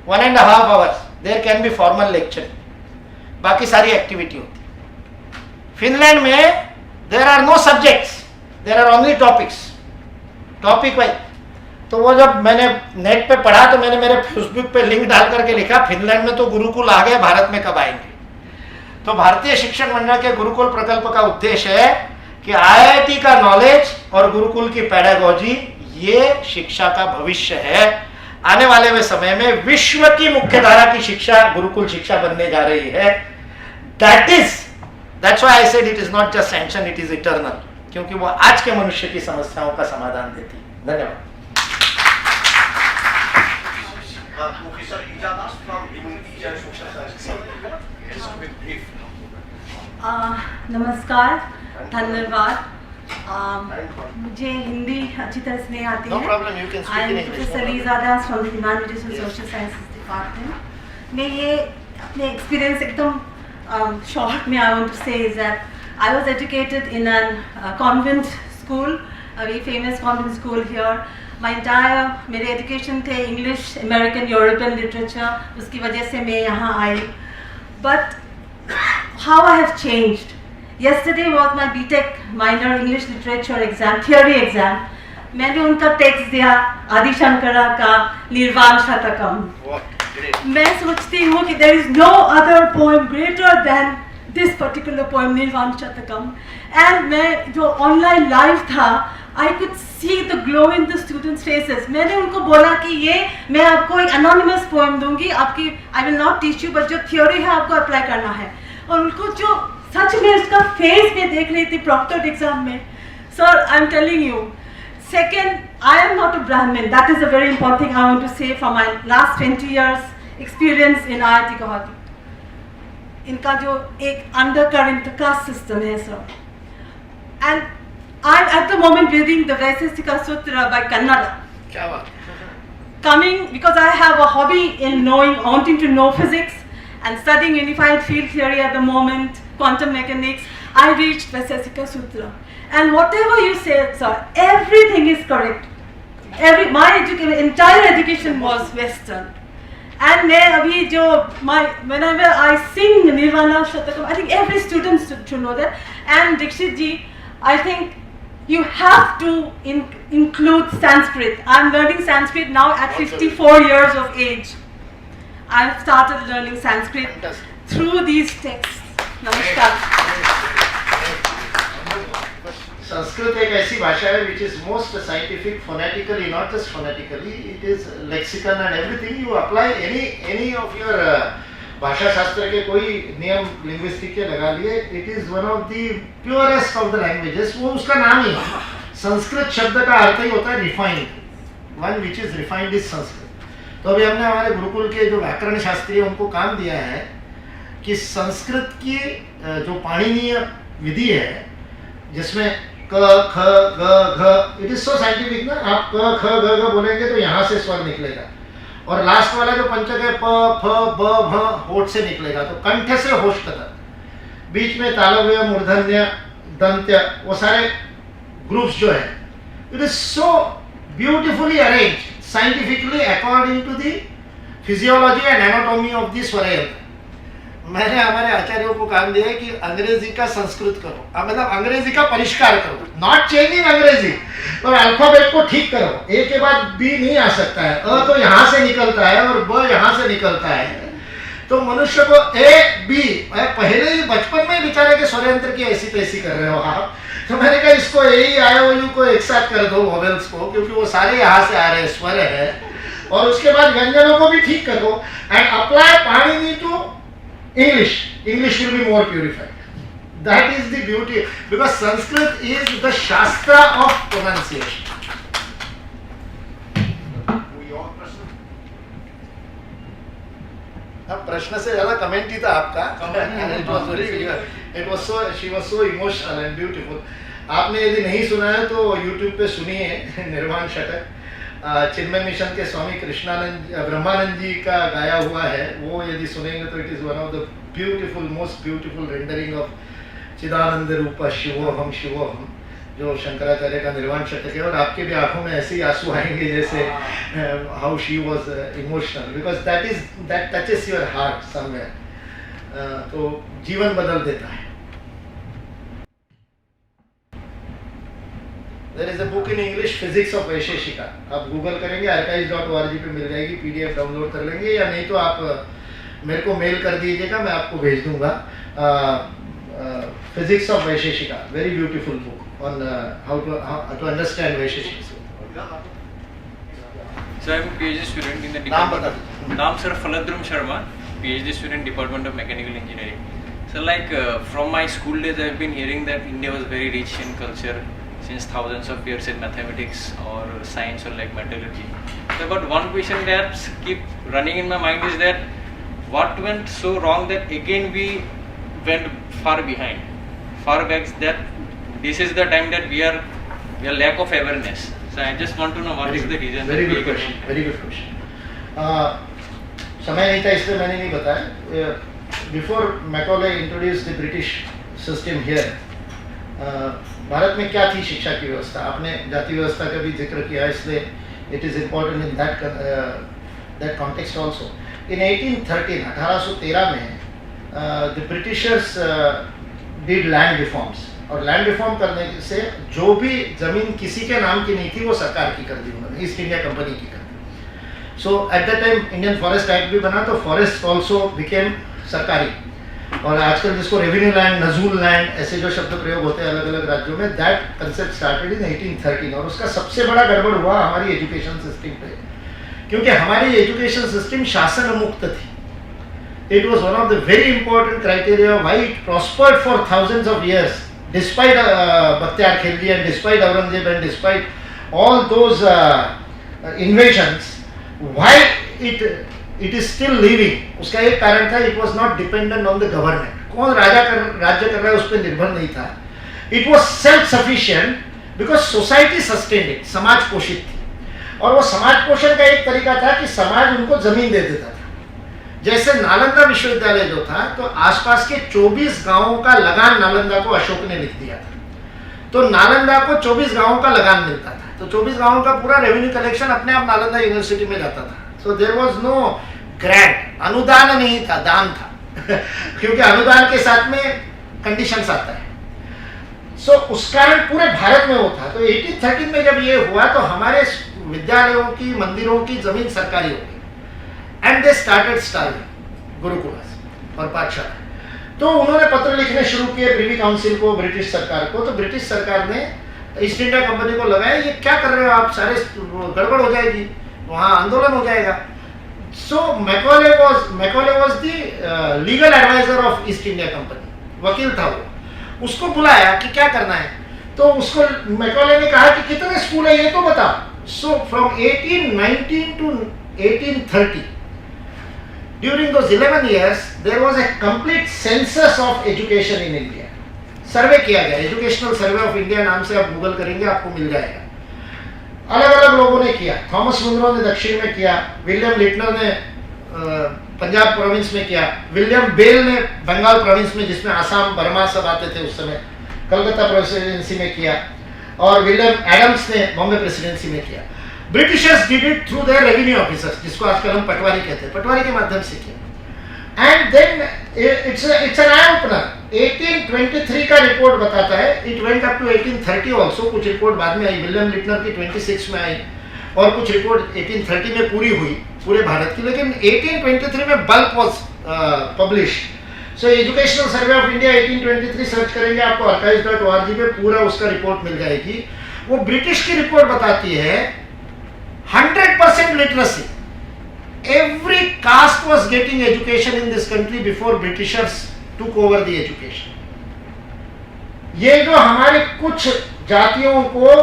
1.5 hours there can be formal lecture, बाकी सारी एक्टिविटी होती। फिनलैंड में there are no subjects, there are only topics, topic wise. तो वो जब मैंने नेट पे पढ़ा तो मैंने मेरे फेसबुक पे लिंक डाल करके लिखा, फिनलैंड में तो गुरुकुल आ गए, भारत में कब आएंगे? तो भारतीय शिक्षण मंडल के गुरुकुल प्रकल्प का उद्देश्य है कि आईआईटी का नॉलेज और गुरुकुल की पेडागोजी ये शिक्षा का भविष्य है। आने वाले में समय में विश्व की मुख्य धारा की शिक्षा गुरुकुल शिक्षा बनने जा रही है। That's why I said it is not just sanction, it is eternal, क्योंकि वो आज के मनुष्य की समस्याओं का समाधान देती है। धन्यवाद। Professor Ijadas from Humanity and Social Sciences. Just quick brief. नमस्कार, धन्यवाद। मुझे हिंदी अच्छी तरह से नहीं आती No है। problem, you can speak in English. Professor इजादास from the humanities and social sciences department. मैं ये अपने एक्सपीरियंस एकदम शॉर्ट में I want to say is that I was educated in an convent school, a very famous convent school here. My entire मेरे education थे English, American, European literature, उसकी वजह से मैं यहाँ आई। But how I have changed. Yesterday was my BTech minor English literature exam, theory exam. मैंने उनका टेक्स्ट दिया आदि शंकरा का निर्वाण शतकम। मैं सोचती हूँ कि there is no other poem greater than this particular poem, निर्वाण शतकम। And मैं जो ऑनलाइन लाइव था, I could see the glow in the students' faces. मैंने उनको बोला कि ये मैं आपको एक anonymous poem दूंगी, आपकी I will not teach you, but जो theory है आपको अप्लाई करना है। और उनको जो सच में उसका फेस में देख रही थी प्रॉक्टर्ड एग्जाम में, sir I am telling you. Second, I am not a Brahmin, that is a very important thing I want to say from my last 20 years experience in IIT Guwahati. इनका जो एक अंडर करंट कास्ट सिस्टम है sir, and I am at the moment reading the Vaisheshika sutra by Kannada. क्या बात। Coming because I have a hobby in knowing, wanting to know physics and studying unified field theory at the moment, quantum mechanics, I reached Vaisesika Sutra. And whatever you said, sir, everything is correct. My entire education was Western. And मैं अभी जो whenever I sing Nirvana Shatakam, I think every student should know that. And Dikshit ji, I think you have to include Sanskrit. I'm learning Sanskrit now at 54 years of age. I've started learning Sanskrit through these texts. Namaskar. Sanskrit एक ऐसी भाषा है which is most scientific phonetically, not just phonetically, it is lexical and everything. You apply any of your भाषा शास्त्र के कोई नियम linguistic के लगा लिए, it is one of the purest of the languages. वो उसका नाम ही है। संस्कृत शब्द का अर्थ ही होता है refined, one which is refined is Sanskrit. तो अभी हमने हमारे गुरुकुल के जो व्याकरण शास्त्री है उनको काम दिया है कि संस्कृत की जो पाणिनीय विधि है जिसमें क ख ग घ, इट इज सो साइंटिफिक ना, आप क ख ग घ बोलेंगे तो यहाँ से स्वर निकलेगा, और लास्ट वाला जो पंचक है प फ ब भ होठ से निकलेगा, तो कंठ से होश तक, बीच में तालव्य, मूर्धन्य, दंत्य, वो सारे ग्रुप्स जो है, it is so beautifully arranged scientifically according to the physiology and anatomy of the स्वर यंत्र। मैंने हमारे आचार्यों को काम दिया है कि अंग्रेजी का संस्कृत करो, मतलब अंग्रेजी का परिष्कार करो, नॉट चेंजिंग अंग्रेजी, और अल्फाबेट को ठीक करो। ए के बाद बी नहीं आ सकता है, अ तो यहाँ से निकलता है और ब यहाँ से निकलता है, तो मनुष्य को ए बी, पहले ही बचपन में बेचारे के स्वरयंत्र की ऐसी तैसी कर रहे हो आप। तो मैंने कहा इसको ए ई आई ओ यू को एक साथ कर दो वोवेल्स को, क्योंकि वो सारे यहाँ से आ रहे हैं, स्वर है, और उसके बाद व्यंजनों को भी ठीक करो and apply Panini to English. English will be more purified. That is the beauty, because Sanskrit is the Shastra of pronunciation. अब प्रश्न से ज्यादा कमेंट ही था आपका। She was so emotional and beautiful. आपने यदि नहीं सुना है तो YouTube पे सुनिए निर्वाण षटक, चिन्मय मिशन के स्वामी कृष्णानंद ब्रह्मानंद जी का गाया हुआ है, वो यदि सुनेंगे तो it is one of the beautiful, most beautiful rendering of Chidananda Rupa Shivoham शिवोहम, जो शंकराचार्य का निर्वाण षटक है। और आपके भी आंखों में ऐसे ही आंसू आएंगे जैसे how she was emotional, because that touches your heart somewhere, तो जीवन बदल देता है। There is a book in English, Physics of Vaisheshika, आप गूगल करेंगे archives.org पे मिल जाएगी, PDF डाउनलोड कर लेंगे, या नहीं तो आप मेरे को मेल कर दीजिएगा, मैं आपको भेज दूंगा। Physics of Vaisheshika, very beautiful book on how to understand Vaisheshika. So I am a PhD student in the नाम बता department. नाम sir Phaladrum Sharma, PhD student Department of Mechanical Engineering. So like from my school days I have been hearing that India was very rich in culture since thousands of years in mathematics or science or like metallurgy. So but one question that keep running in my mind is that what went so wrong that again we went far behind, far back, that this is the time that we are lack of awareness. So I just want to know what is the reason. Very good question. Very good question. समय नहीं था इसलिए मैंने नहीं बताया. Before Macaulay introduced the British system here, Bharat में क्या थी शिक्षा की व्यवस्था? आपने जाति व्यवस्था का भी जिक्र किया, इसलिए it is important in that context also. In 1813 में the Britishers did land reforms, और लैंड रिफॉर्म करने से जो भी जमीन किसी के नाम की नहीं थी वो सरकार की कर दी उन्होंने, ईस्ट इंडिया कंपनी की कर दी। So at the time Indian forest act भी बना, तो फॉरेस्ट ऑल्सो बिकेम सरकारी, और आजकल जिसको रेवेन्यू लैंड, नजूल लैंड, ऐसे जो शब्द प्रयोग होते हैं अलग अलग राज्यों में, दैट कंसेप्ट स्टार्टेड इन 1813। और उसका सबसे बड़ा गड़बड़ हुआ हमारी एजुकेशन सिस्टम पे, क्योंकि हमारी एजुकेशन सिस्टम शासन मुक्त थी। It was one of the very important criteria why it prospered for thousands of years despite Bakhtiyar Khilji and despite Aurangzeb and despite all those invasions, why it is still living. उसका एक कारण था, it was not dependent on the government, कौन राज्य कर रहा है उस पर निर्भर नहीं था। It was self sufficient because society sustained it, समाज पोषित थी। और वो समाज पोषण का एक तरीका था कि समाज उनको जमीन दे देता था। जैसे नालंदा विश्वविद्यालय जो था, तो आसपास के 24 गांवों का लगान नालंदा को अशोक ने लिख दिया था, तो नालंदा को 24 गांवों का लगान मिलता था, तो 24 गांवों का पूरा रेवेन्यू कलेक्शन अपने आप नालंदा यूनिवर्सिटी में जाता था। So there was no grant, अनुदान नहीं था, दान था क्योंकि अनुदान के साथ में कंडीशंस आता है। सो उस कारण पूरे भारत में वो था। तो 1813 में जब ये हुआ तो हमारे विद्यालयों की, मंदिरों की जमीन सरकारी हो गई, एंड दे स्टार्टेड स्टार्विंग गुरुकुलास और पाठशाला। तो उन्होंने पत्र लिखने शुरू किए प्रिवी काउंसिल को, ब्रिटिश सरकार को। तो ब्रिटिश सरकार ने ईस्ट इंडिया कंपनी को लगाया, ये क्या कर रहे हो आप, सारे गड़बड़ हो जाएगी, वहाँ आंदोलन हो जाएगा। So Macaulay was the legal advisor of East India Company, वकील था वो, उसको बुलाया कि क्या करना है। तो उसको मैकॉले ने कहा कि कितने स्कूल है ये तो बता। So from 1819 to 1830, during those 11 years, there was a complete census of education in India. सर्वे किया गया, एजुकेशनल सर्वे ऑफ इंडिया नाम से आप गूगल करेंगे आपको मिल जाएगा। अलग अलग लोगों ने किया, थॉमस मुनरो ने दक्षिण में किया, विलियम लिटनर ने पंजाब प्रोविंस में किया, विलियम बेल ने बंगाल प्रोविंस में, जिसमें आसाम बर्मा सब आते थे उस समय, कलकत्ता प्रेसिडेंसी में किया, और विलियम एडम्स ने बॉम्बे प्रेसिडेंसी में किया। Britishers did it through their revenue officers, जिसको आजकल हम पटवारी कहते हैं, पटवारी के माध्यम से किया। And then it's an eye opener. 1823 का रिपोर्ट बताता है. It went up to 1830 also. कुछ रिपोर्ट बाद में आई, विलियम लिटनर की 26 में आई और कुछ रिपोर्ट 1830 में पूरी हुई पूरे भारत की. लेकिन 1823 में bulk was publish. So educational survey of India 1823 search करेंगे आपको archives.org पे पूरा उसका रिपोर्ट मिल जाएगी. वो ब्रिटिश की रिपोर्ट बताती है 100% literacy. Every caste was getting education in this country before Britishers took over the education. ये जो हमारे कुछ जातियों को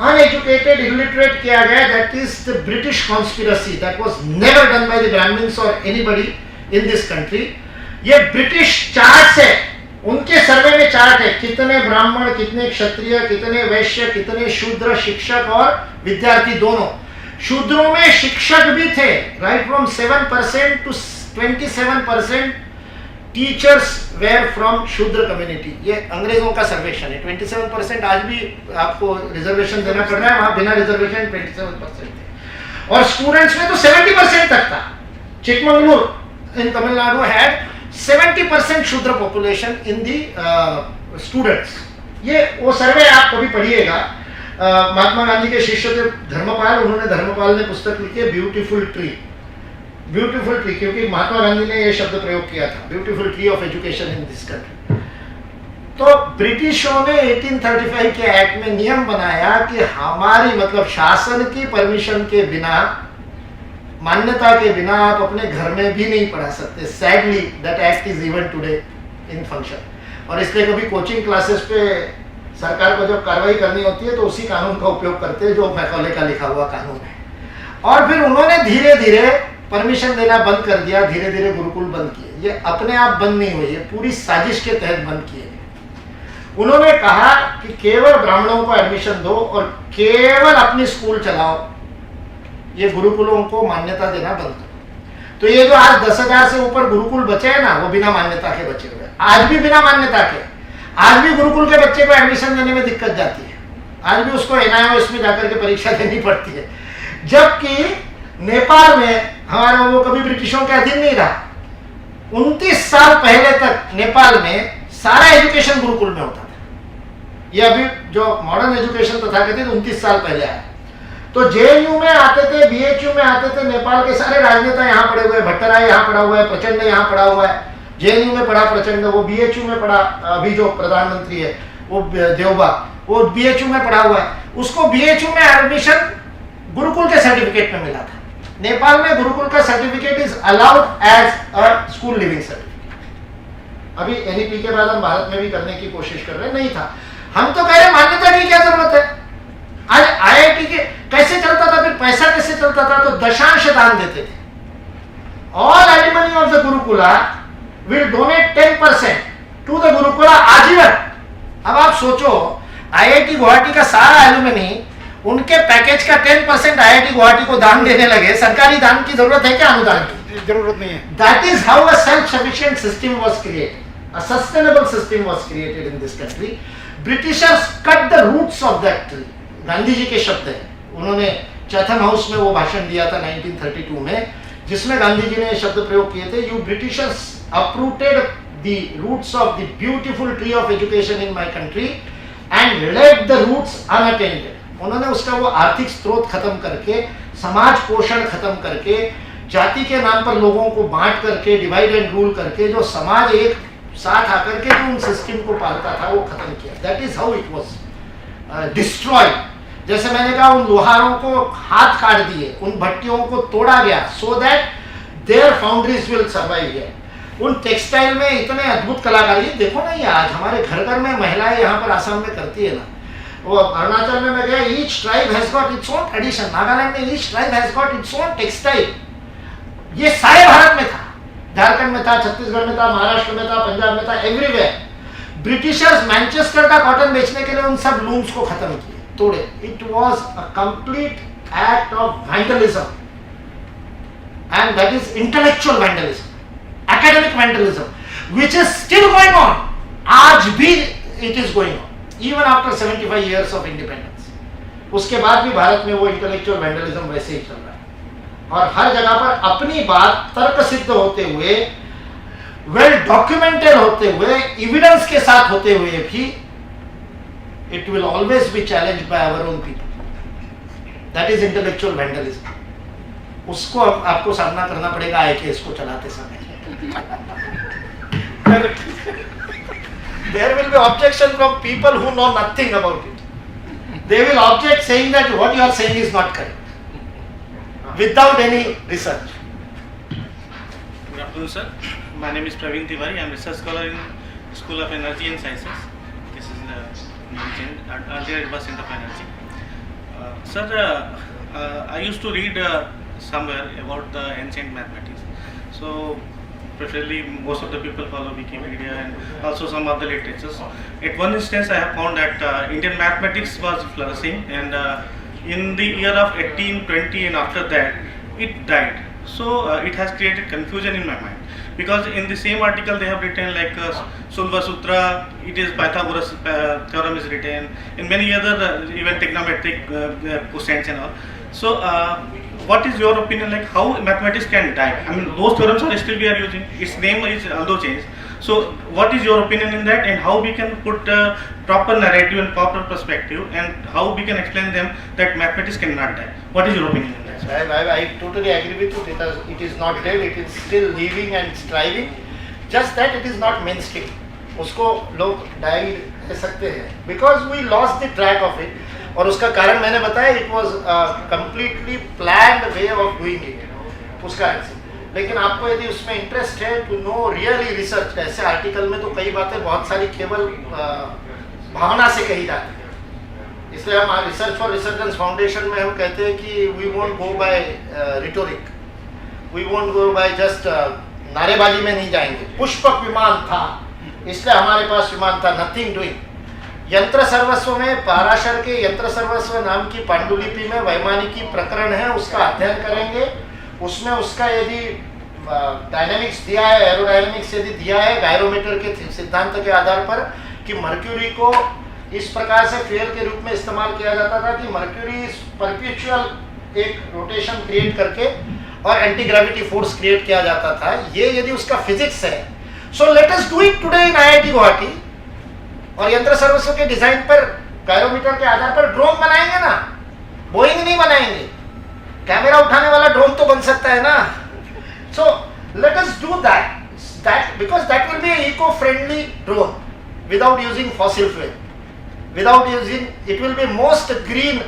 uneducated, illiterate किया गया, that is the British conspiracy. That was never done by the Brahmins or anybody in this country. ये British chart है, उनके सर्वे में चार्ट है कितने ब्राह्मण, कितने क्षत्रिय, कितने वैश्य, कितने शूद्र, शिक्षक और विद्यार्थी दोनों. शूद्रों में शिक्षक भी थे, right from 7% to 27% teachers were from Shudra community. ये अंग्रेजों का सर्वेक्षण है. 27% आज भी आपको रिजर्वेशन देना पड़ रहा है, वहां बिना रिजर्वेशन 27% थे. और स्टूडेंट्स में तो 70% तक था. चिकमंगलुर इन तमिलनाडु हैड 70% शूद्र पॉपुलेशन इन दी स्टूडेंट्स. ये वो सर्वे आप कभी पढ़िएगा. महात्मा गांधी के शिष्य थे धर्मपाल. उन्होंने धर्मपाल ने पुस्तक लिखी है ब्यूटीफुल ट्री. ब्यूटीफुल ट्री क्योंकि महात्मा गांधी ने यह शब्द प्रयोग किया था, beautiful tree of education in this country. तो ब्रिटिशों ने 1835 के एक्ट में नियम बनाया कि हमारी मतलब शासन की परमिशन के बिना, मान्यता के बिना आप अपने घर में भी नहीं पढ़ा सकते. Sadly that act is even today in function. और इसलिए कभी कोचिंग क्लासेस पे सरकार को जब कार्रवाई करनी होती है तो उसी कानून का उपयोग करते हैं जो मैकॉले का लिखा हुआ कानून है. और फिर उन्होंने धीरे धीरे परमिशन देना बंद कर दिया. धीरे धीरे गुरुकुल बंद किए. ये अपने आप बंद नहीं हुए, ये पूरी साजिश के तहत बंद किए गए. उन्होंने कहा कि केवल ब्राह्मणों को एडमिशन दो और केवल अपनी स्कूल चलाओ, ये गुरुकुलों को मान्यता देना बंद करो. तो ये जो आज 10,000 से ऊपर गुरुकुल बचे हैं ना, वो बिना मान्यता के बचे हुए. आज भी बिना मान्यता के, आज भी गुरुकुल के बच्चे को एडमिशन देने में दिक्कत जाती है. आज भी उसको NIOS में जाकर के परीक्षा देनी पड़ती है. जबकि नेपाल में हमारा वो कभी ब्रिटिशों के अधीन नहीं रहा. 29 साल पहले तक नेपाल में सारा एजुकेशन गुरुकुल में होता था. ये अभी जो मॉडर्न एजुकेशन तथाकथित 29 साल पहले आया. तो JNU में आते थे, BHU में आते थे. नेपाल के सारे राजनेता यहाँ पढ़े हुए. भट्टराई यहाँ पढ़ा हुआ है, प्रचंड यहाँ पढ़ा हुआ है. JNU में पढ़ा प्रचंड, वो BHU में पढ़ा. अभी जो प्रधानमंत्री है वो देवबा, वो BHU में पढ़ा हुआ है. उसको BHU में एडमिशन गुरुकुल के सर्टिफिकेट में मिला था. नेपाल में गुरुकुल का certificate is allowed as a school leaving certificate. अभी NEP के बाद हम भारत में भी करने की कोशिश कर रहे हैं. नहीं था. हम तो कह रहे मान्यता की क्या जरूरत है. आज IIT के कैसे चलता था, फिर पैसा कैसे चलता था, तो दशांश दान देते थे. All alumni of the gurukula will donate 10% to the gurukula आजीवन. अब आप सोचो IIT गुवाहाटी का सारा एलुमनी उनके पैकेज का 10% IIT गुवाहाटी को दान देने लगे. सरकारी दान की जरूरत है क्या, अनुदान की जरूरत नहीं है. That is how a self-sufficient system was created. A sustainable system was created in this country. Britishers cut the roots of that tree. Gandhi ji के शब्द हैं. उन्होंने चैथम हाउस में वो भाषण दिया था 1932 में, जिसमें गांधी जी ने शब्द प्रयोग किए थे, you Britishers uprooted the roots of the beautiful tree of education in my country and left the roots unattended. उन्होंने उसका वो आर्थिक स्रोत खत्म करके, समाज पोषण खत्म करके, जाति के नाम पर लोगों को बांट करके, डिवाइड एंड रूल करके, जो समाज एक साथ आकर के जो उन सिस्टम को पालता था वो खत्म किया. That is how it was destroyed. जैसे मैंने कहा, उन लोहारों को हाथ काट दिए, उन भट्टियों को तोड़ा गया, so that there foundries will survive here. उन टेक्सटाइल में इतने अद्भुत कलाकारी देखो ना. ये आज हमारे घर घर में महिलाएं यहाँ पर आसाम में करती है ना. वो अरुणाचल में मैं गया, each tribe has got its own tradition. Nagaland में each tribe has got its own textile. ये सारे भारत में था. झारखंड में था, छत्तीसगढ़ में था, महाराष्ट्र में था, पंजाब में था, एवरीवेयर. ब्रिटिशर्स मैनचेस्टर का कॉटन बेचने के लिए उन सब लूम्स को खत्म किए, तोड़े. It was a complete act of vandalism, and that is intellectual vandalism, academic vandalism, which is still going on. आज भी it is going on, even after 75 years of independence. उसके बाद भी भारत में वो intellectual vandalism वैसे ही चल रहा है. और हर जगह पर अपनी बात तर्क सिद्ध होते हुए वेल डॉक्यूमेंटेड होते हुए, एविडेंस के साथ होते हुए भी, it will always be challenge by our own people. That is intellectual vandalism. उसको आपको सामना करना पड़ेगा IKS को चलाते समय. There will be objection from people who know nothing about it. They will object saying that what you are saying is not correct, without any research. Good afternoon, sir. My name is Praveen Tiwari. I am research scholar in School of Energy and Sciences. This is the name change. Earlier it was Center of Energy. Sir, I used to read somewhere about the ancient mathematics. So, preferably most of the people follow Wikipedia and also some other literatures. At one instance, I have found that Indian mathematics was flourishing, and in the year of 1820 and after that, it died. So it has created confusion in my mind, because in the same article they have written like Sulva Sutra, it is Pythagoras theorem is written, and many other even trigonometric quotients and all. So what is your opinion, like how mathematics can die? I mean, those theorems are still we are using, its name is although changed. So what is your opinion in that, and how we can put proper narrative and proper perspective, and how we can explain them that mathematics cannot die? What is your opinion in that? I totally agree with you, because it is not dead, it is still living and striving, just that it is not mainstream. उसको लोग die कह सकते हैं, because we lost the track of it. और उसका कारण मैंने बताया, it was completely planned way of doing it, उसका आंसर. लेकिन आपको यदि उसमें इंटरेस्ट है टू नो रियली रिसर्च, ऐसे आर्टिकल में तो कई बातें बहुत सारी केवल भावना से कही जाती है. इसलिए हम रिसर्च फॉर रिसर्चेंस फाउंडेशन में हम कहते हैं कि we won't go by rhetoric, we won't go by just नारेबाजी में नहीं जाएंगे. पुष्पक विमान था, इसलिए हमारे पास विमान था, नथिंग डूइंग. यंत्र सर्वस्व में पाराशर के यंत्र सर्वस्व नाम की पांडुलिपि में वैमानिकी प्रकरण है, उसका अध्ययन करेंगे. उसमें उसका यदि डायनामिक्स दिया है, एरोडायनामिक्स यदि दिया है गायरोमीटर के सिद्धांत के आधार पर, कि मर्क्यूरी को इस प्रकार से फ्यूल के रूप में इस्तेमाल किया जाता था कि मर्क्यूरी परपेचुअल एक रोटेशन क्रिएट करके और एंटी ग्रेविटी फोर्स क्रिएट किया जाता था. ये यदि उसका फिजिक्स है, सो let us do it today in IIT Guwahati. और यंत्र सर्वस्व के डिजाइन पर गायरोमीटर के आधार पर ड्रोन बनाएंगे ना, बोइंग नहीं बनाएंगे. कैमरा उठाने वाला ड्रोन तो बन सकता है ना. So let us do that because that will be eco friendly drone without using fossil fuel, without using, it will be most green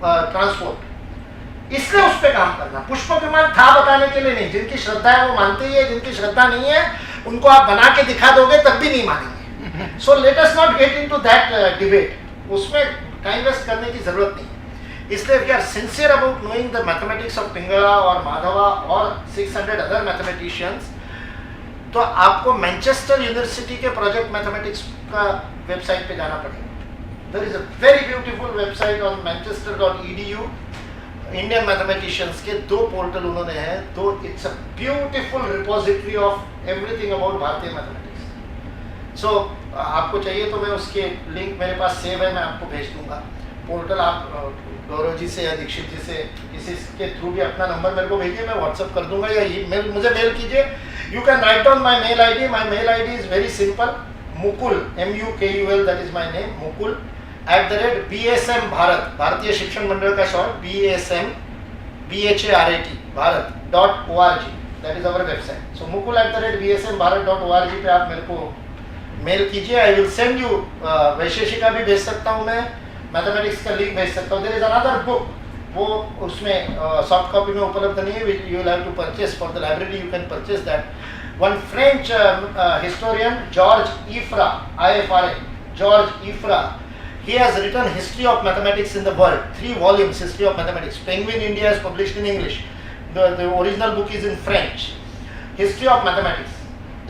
transport. इसलिए उस पर काम करना. पुष्पक विमान था बताने के लिए नहीं. जिनकी श्रद्धा है वो मानते ही है, जिनकी श्रद्धा नहीं है उनको आप बना के दिखा दोगे तब भी नहीं मानेंगे. So let us not get into that debate. उसमें टाइम वेस्ट करने की जरूरत नहीं. इसलिए we are sincere about knowing the mathematics of Pingala और माधवा और 600 other mathematicians. तो आपको मैनचेस्टर यूनिवर्सिटी के प्रोजेक्ट मैथमेटिक्स का वेबसाइट पे जाना पड़ेगा. There is a very beautiful website on manchester.edu. Indian mathematicians के 2 पोर्टल उन्होंने हैं, तो it's a beautiful repository of everything about भारतीय मैथमेटिक्स. सो आपको चाहिए तो मैं उसके लिंक मेरे पास सेव है, मैं आपको भेज दूंगा. पोर्टल आप गौरव जी से या दीक्षित जी से किसी के थ्रू भी अपना नंबर मेरे को भेजिए, मैं व्हाट्सअप कर दूंगा, या मुझे मेल कीजिए. You can write down my mail ID. My mail ID is very simple, Mukul, MUKUL, that is my name, Mukul @BSM Bharat, Bharatiya Shikshan Mandal का शॉर्ट, BSM BHARAT भारत.org, that is our website. So Mukul @BSM भारत.org पे आप मेरे को मेल कीजिए. I will send you, Vaisheshika भी भेज सकता हूँ मैं, मैथमेटिक्स का लिंक भेज सकता हूँ. देयर इज अनदर बुक, वो उसमें सॉफ्ट कॉपी में उपलब्ध नहीं है, you will have to purchase for the library. You can purchase that. One French historian Georges Ifrah, IFRA, Georges Ifrah, he has written history of mathematics in the world, 3 volumes, history of mathematics. Penguin India is published in English, the original book is in French, history of mathematics.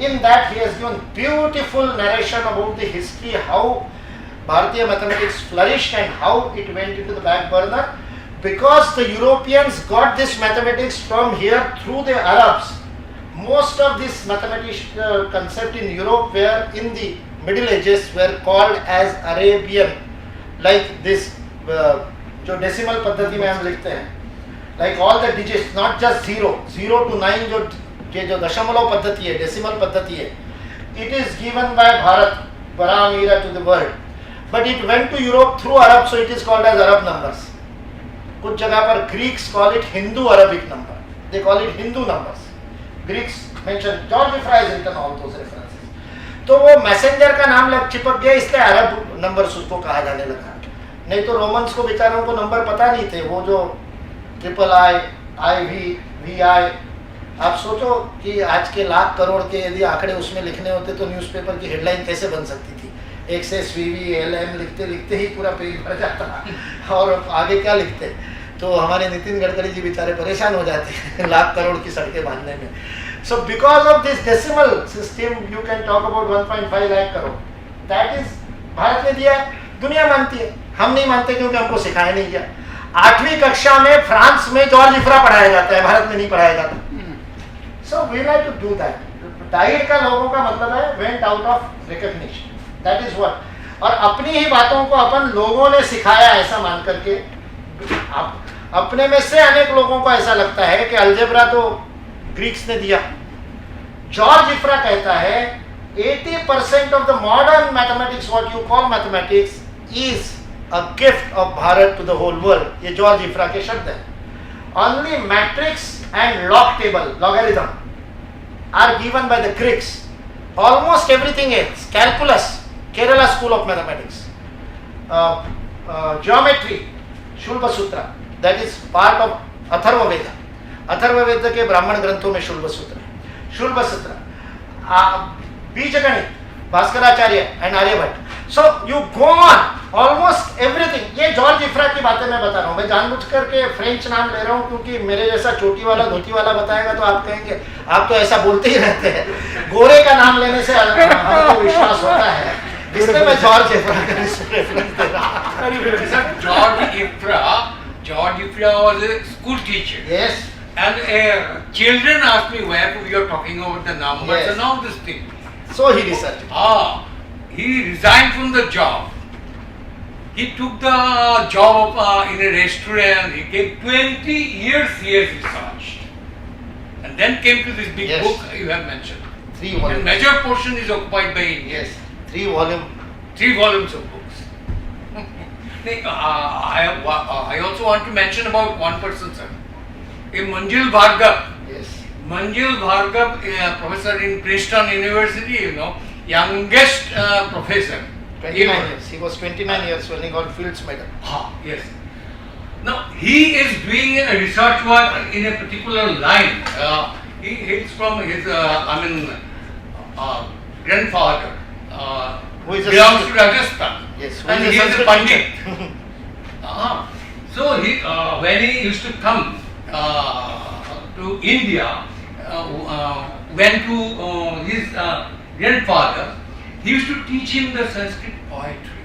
In that he has given beautiful narration about the history, how Bharatiya mathematics flourished and how it went into the back burner, because the Europeans got this mathematics from here through the Arabs. Most of this mathematical concept in Europe were in the Middle Ages were called as Arabian, like this जो decimal पद्धति में हम लिखते हैं, like all the digits, not just 0 to 9 जो ये जो दशमलव पद्धति है, डेसिमल पद्धति है, it is given by Bharat, Paramira to the world, but it went to Europe through Arab, so it is called as Arab numbers. कुछ जगह पर Greeks call it Hindu Arabic number, they call it Hindu numbers. Greeks mention, George Ifra has written all those references. तो वो messenger का नाम लग चिपक गया, इसलिए अरब नंबर्स उसको कहा जाने लगा। नहीं तो रोमन्स को बेचारों को नंबर पता नहीं थे, वो जो III, IV, VI, आप सोचो कि आज के लाख करोड़ के यदि आंकड़े उसमें लिखने होते तो न्यूज़पेपर की हेडलाइन कैसे बन सकती थी। XSVV LM लिखते लिखते ही पूरा पेज भर जाता और आगे क्या लिखते, तो हमारे नितिन गडकरी जी बेचारे परेशान हो जाते हैं लाख करोड़ की सड़कें बांधने में। So because of this decimal system you can talk about 1.5 lakh crore, that is Bharat ने दिया, दुनिया मानती है, हम नहीं मानते क्योंकि हमको सिखाया नहीं गया। 8वीं कक्षा में फ्रांस में जॉर्ज इफ्रा पढ़ाया जाता है, भारत में नहीं पढ़ाया जाता। So we like to do that. Diet का लोगों का मतलब है went out of recognition, that is what. और अपनी ही बातों को अपन लोगों ने सिखाया ऐसा मान करके, अपने में से अनेक लोगों को ऐसा लगता है कि अलजेब्रा तो ग्रीक्स ने दिया। जॉर्ज इफ्रा कहता है 80% of the modern mathematics, what you call mathematics, is a gift of Bharat to the whole world. ये जॉर्ज इफ्रा के शब्द हैं। Only matrix and log table, logarithm, are given by the Greeks. Almost everything else, calculus, Kerala school of mathematics, geometry, Shulba Sutra, that is part of Atharvaveda. Atharvaveda के ब्राह्मण ग्रंथों में Shulba Sutra, Shulba Sutra, Bijaganita, Bhaskaracharya and Aryabhata. So you go on, almost everything. ये Georges इफ्रा की बातें मैं बता रहा हूँ। मैं जानबूझ करके फ्रेंच नाम ले रहा हूँ क्योंकि मेरे जैसा चोटी वाला धोती वाला बताएगा तो आप कहेंगे आप तो ऐसा बोलते ही रहते हैं। गोरे का नाम लेने से हमको विश्वास होता है, इसलिए मैं जॉर्ज इफ्रा का रेफरेंस दे रहा हूँ। George Ifra was a school teacher. Yes. And children asked me where we are talking about the numbers Yes. and all this thing. So he researched. He resigned from the job. He took the job in a restaurant. He came 20 years he has researched. And then came to this big Yes. book you have mentioned. 3 The volumes. major portion is occupied by India. Yes. 3 volume. 3 volumes of books. I also want to mention about one person, sir. A Manjul Bhargav. Yes. Manjul Bhargav, a professor in Princeton University, you know, youngest professor. 29 years. He was 29 years when he got Fields Medal. Yes. Now, he is doing a research work in a particular line. He hails from his, grandfather. Who is a belongs to Rajasthan. Yes. Who And is he a is a Sanskrit Pandit. teacher. So he, when he used to come to India, went to his grandfather, he used to teach him the Sanskrit poetry.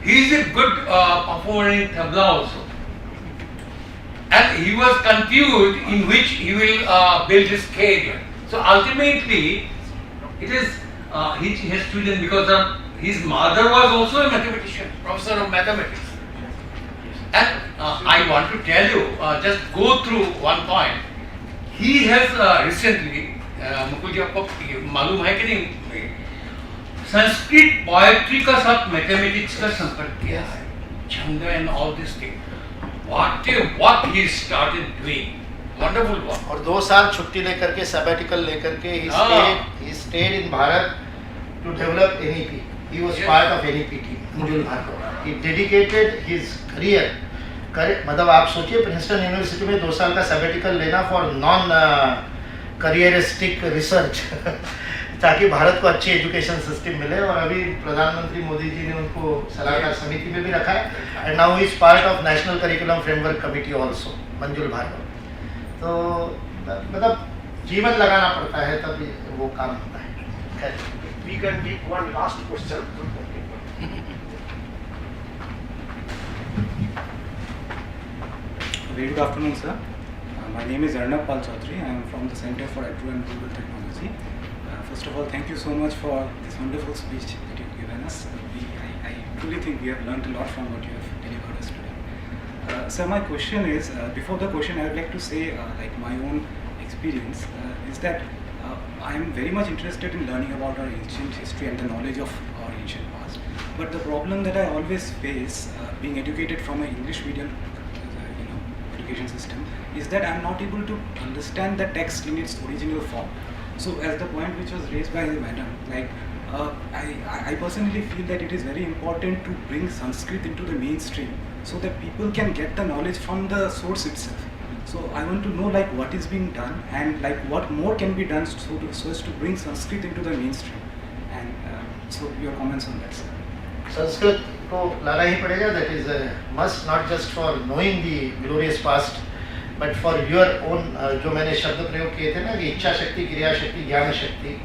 He is a good performer in tabla also. And he was confused in which he will build his career. So ultimately, it is his student, because his mother was also a mathematician, professor of mathematics. And I want to tell you, just go through one point. He has recently, Mukul जी आपको मालूम है कि नहीं, Sanskrit poetry का साथ mathematics का संपर्क किया है, छंद and all this thing. What he started doing, wonderful work. और 2 साल छुट्टी लेकर के, sabbatical लेकर के, he stayed in Bharat to develop NEP. He was Yes. part of NEP team. Manjul Bhargava. He dedicated his career. मतलब आप सोचिए प्रिंसटन यूनिवर्सिटी में 2 साल का sabbatical लेना for non careeristic research ताकि भारत को अच्छी एजुकेशन सिस्टम मिले। और अभी प्रधानमंत्री मोदी जी ने उनको सलाहकार समिति में भी रखा है। And now is part of national curriculum framework committee also, मंजुल भार्गव। तो मतलब जीवन लगाना पड़ता है तब वो काम होता है। We can take one last question. Very good afternoon, sir. My name is Arnab Pal Chaudhary. I am from the Center for Agro and Rural Technology. First of all, thank you so much for this wonderful speech that you've given us. I truly think we have learned a lot from what you have delivered us today. So my question is, before the question, I would like to say like my own experience is that I am very much interested in learning about our ancient history and the knowledge of our ancient past. But the problem that I always face, being educated from an English medium, education system, is that I am not able to understand the text in its original form. So, as the point which was raised by the madam, like I personally feel that it is very important to bring Sanskrit into the mainstream so that people can get the knowledge from the source itself. So I want to know like what is being done and like what more can be done so as to bring Sanskrit into the mainstream. And so your comments on that, sir. Sanskrit को लाना ही पड़ेगा. That is must not just for knowing the glorious past but for your own. जो मैंने शब्द प्रयोग किए थे ना कि इच्छा शक्ति, क्रिया शक्ति, ज्ञान शक्ति,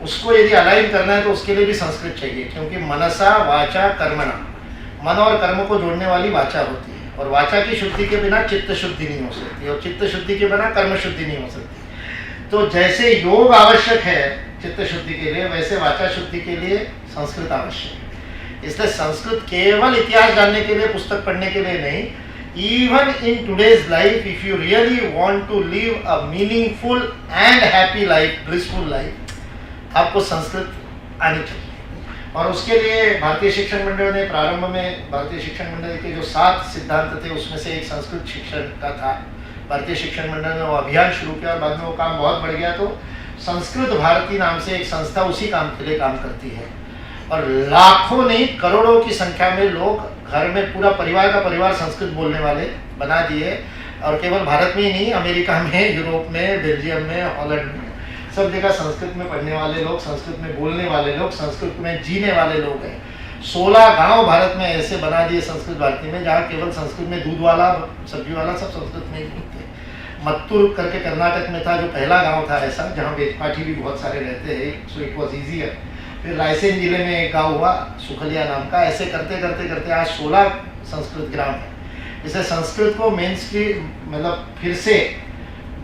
उसको यदि अलाइन करना है तो उसके लिए भी संस्कृत चाहिए. क्योंकि मनसा वाचा कर्मणा, मन और कर्म को जोड़ने वाली वाचा होती है और वाचा की शुद्धि के बिना चित्त शुद्धि नहीं हो सकती और चित्त शुद्धि के बिना कर्म शुद्धि नहीं हो सकती. तो जैसे योग आवश्यक है चित्त शुद्धि के लिए, वैसे वाचा शुद्धि के लिए संस्कृत आवश्यक है. इसलिए संस्कृत केवल इतिहास जानने के लिए, पुस्तक पढ़ने के लिए नहीं, even in today's life if you really want to live a meaningful and happy life, blissful life, आपको संस्कृत आनी चाहिए. और उसके लिए भारतीय शिक्षण मंडल ने प्रारंभ में, भारतीय शिक्षण मंडल के जो 7 सिद्धांत थे उसमें से एक संस्कृत शिक्षण का था. भारतीय शिक्षण मंडल ने वो अभियान शुरू किया और बाद में वो काम बहुत बढ़ गया. तो संस्कृत भारती नाम से एक संस्था उसी काम के लिए काम करती है और लाखों नहीं करोड़ों की संख्या में लोग घर में पूरा परिवार का परिवार संस्कृत बोलने वाले बना दिए. और केवल भारत में ही नहीं, अमेरिका में, यूरोप में, बेल्जियम में, हॉलैंड में, सब जगह संस्कृत में पढ़ने वाले लोग, संस्कृत में बोलने वाले लोग, संस्कृत में जीने वाले लोग हैं. 16 गांव भारत में ऐसे बना दिए संस्कृत भारती में जहाँ केवल संस्कृत में दूध वाला, सब्जी वाला सब संस्कृत में ही बोलते. मत्तूर करके कर्नाटक में था जो पहला गांव था ऐसा जहाँ वेदपाठी भी बहुत सारे रहते हैं. So it was easier. फिर रायसेन जिले में एक गाँव हुआ सुखलिया नाम का. ऐसे करते करते करते आज 16 संस्कृत ग्राम है. इसे संस्कृत को मेन स्ट्रीम मतलब फिर से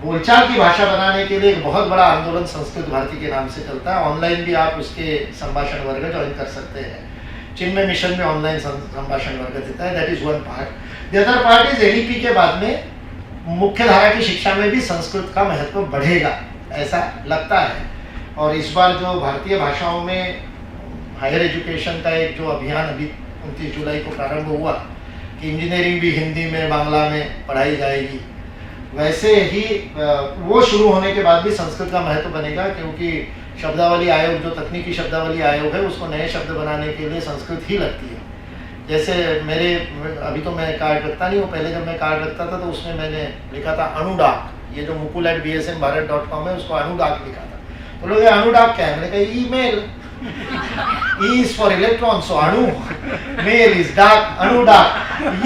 बोलचाल की भाषा बनाने के लिए एक बहुत बड़ा आंदोलन संस्कृत भारती के नाम से चलता है. ऑनलाइन भी आप उसके संभाषण वर्ग ज्वाइन कर सकते हैं. चिन्मय मिशन में ऑनलाइन संभाषण वर्ग देता है. That is one part. The other part is NEP के बाद में मुख्य धारा की शिक्षा में भी संस्कृत का महत्व बढ़ेगा ऐसा लगता है. और इस बार जो भारतीय भाषाओं में हायर एजुकेशन का एक जो अभियान अभी 29 जुलाई को प्रारंभ हुआ कि इंजीनियरिंग भी हिंदी में, बांग्ला में पढ़ाई जाएगी, वैसे ही वो शुरू होने के बाद भी संस्कृत का महत्व बनेगा. क्योंकि शब्दावली आयोग जो तकनीकी शब्दावली आयोग है उसको नए शब्द बनाने के लिए संस्कृत ही लगती है. जैसे मेरे, अभी तो मैं कार्ड रखता नहीं हूँ, पहले जब मैं कार्ड रखता था तो उसमें मैंने लिखा था अनुडाक. ये जो mukul@bsnbharat.com है उसको अनुडाक लिखा था. तो लोग अनुडाक क्या है, मैंने कहा email. E is for electron, so anu, mail is डाक, अनुडाक.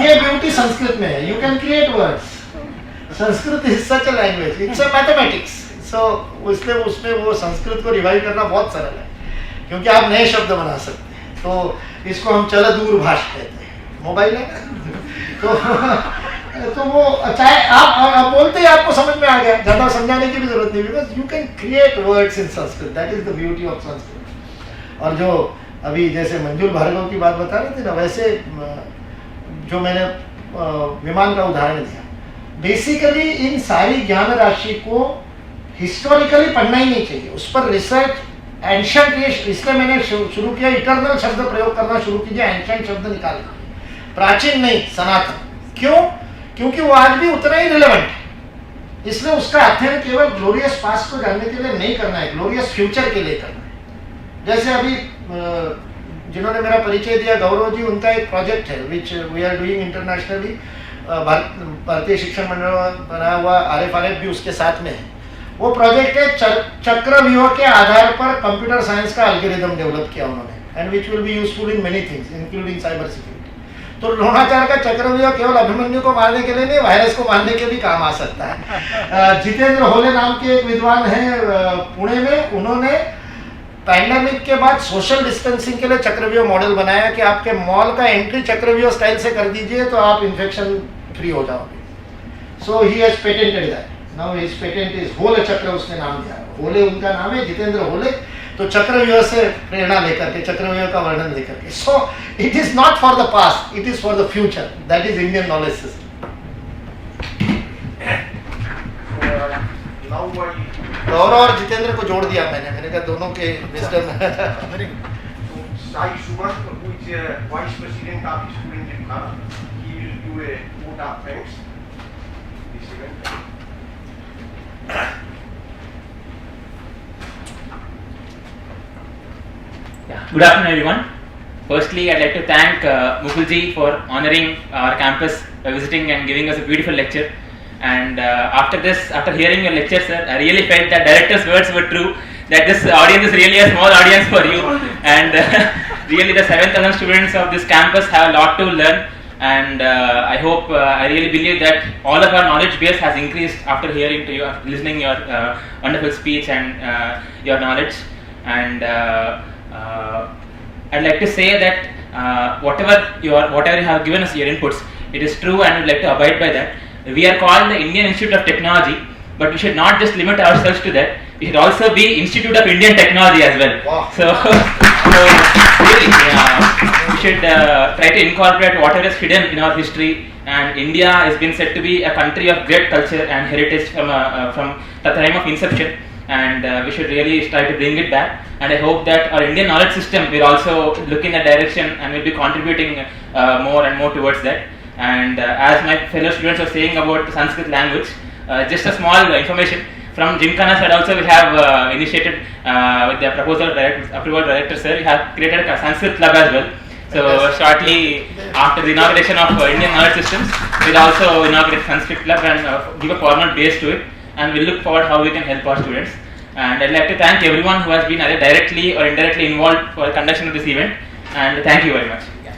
ये ब्यूटी संस्कृत में है. You can create words. Sanskrit is such a language, it's a mathematics. So इसलिए उसमें वो संस्कृत को रिवाइव करना बहुत सरल है क्योंकि आप नए शब्द बना सकते हैं. तो इसको हम चल दूरभाष कहते हैं. मोबाइल है तो वो चाहे आप बोलते ही आपको समझ में आ गया, ज़्यादा समझाने की भी जरूरत नहीं. Because you can create words in Sanskrit. That is the beauty of Sanskrit. और जो अभी जैसे मंजुल भार्गव की बात बता रहे थे ना, वैसे जो मैंने विमान का उदाहरण दिया, बेसिकली इन सारी ज्ञान राशि को हिस्टोरिकली पढ़ना ही नहीं चाहिए, उस पर रिसर्च एंशंट, इसलिए मैंने शुरू किया इटर्नल शब्द प्रयोग करना शुरू कीजिए. एंशंट शब्द निकालें, प्राचीन नहीं, सनातन. क्यों? क्योंकि वो आज भी उतना ही रिलेवेंट है. इसलिए उसका अध्ययन केवल ग्लोरियस पास्ट को जानने के लिए नहीं करना है, ग्लोरियस फ्यूचर के लिए करना है. जैसे अभी जिन्होंने मेरा परिचय दिया, गौरव जी, उनका एक प्रोजेक्ट है which we are doing internationally. Bharatiya Shikshan मंडल बना हुआ RFRF भी उसके साथ में है. वो प्रोजेक्ट है चक्रव्यूह के आधार पर कंप्यूटर साइंस का एल्गोरिथम डेवलप किया उन्होंने, and which will be useful in many things including cyber security. तो द्रोणाचार्य का चक्रव्यूह केवल अभिमन्यु को मारने के लिए नहीं, वायरस को मारने के भी काम आ सकता है. जितेंद्र होले नाम के एक विद्वान हैं पुणे में, उन्होंने पैंडेमिक के बाद सोशल डिस्टेंसिंग के लिए चक्रव्यूह मॉडल बनाया कि आपके मॉल का एंट्री चक्रव्यूह स्टाइल से कर दीजिए तो आप इन्फेक्शन फ्री हो जाओगे. So he has patented that. Now his patent is holy chakra, उसने नाम दिया. होले उनका नाम है, जितेंद्र होले. तो चक्रव्यूह से प्रेरणा लेकर के, चक्रव्यूह का वर्णन लेकर के. So it is not for the past, it is for the future. That is Indian knowledge system. now I गौरव और जितेंद्र को जोड़ दिया मैंने कहा दोनों के wisdom very good. So Sai Sumant, who is Vice President of the School in Gymkhana, he will do a vote of thanks this event. Good afternoon, everyone. Firstly, I'd like to thank Mukulji for honoring our campus by visiting and giving us a beautiful lecture. And after hearing your lecture, sir, I really felt that director's words were true, that this audience is really a small audience for you. And really the 7,000 students of this campus have a lot to learn. And I hope, I really believe that all of our knowledge base has increased after hearing to you, after listening your wonderful speech and your knowledge. And I'd like to say that whatever you have given us your inputs, it is true, and we'd like to abide by that. We are called the Indian Institute of Technology, but we should not just limit ourselves to that. We should also be Institute of Indian Technology as well. Wow. So really, we should try to incorporate whatever is hidden in our history. And India has been said to be a country of great culture and heritage from the time of inception. And we should really try to bring it back. And I hope that our Indian knowledge system will also look in that direction and will be contributing more and more towards that. And as my fellow students are saying about the Sanskrit language, just a small information from Gymkhana side also we have initiated with the approval director sir, we have created a Sanskrit club as well. So shortly after the inauguration of Indian knowledge systems, we'll also inaugurate Sanskrit club and give a formal base to it, and we'll look forward how we can help our students. And I'd like to thank everyone who has been either directly or indirectly involved for the conduction of this event, and thank you very much. Yeah.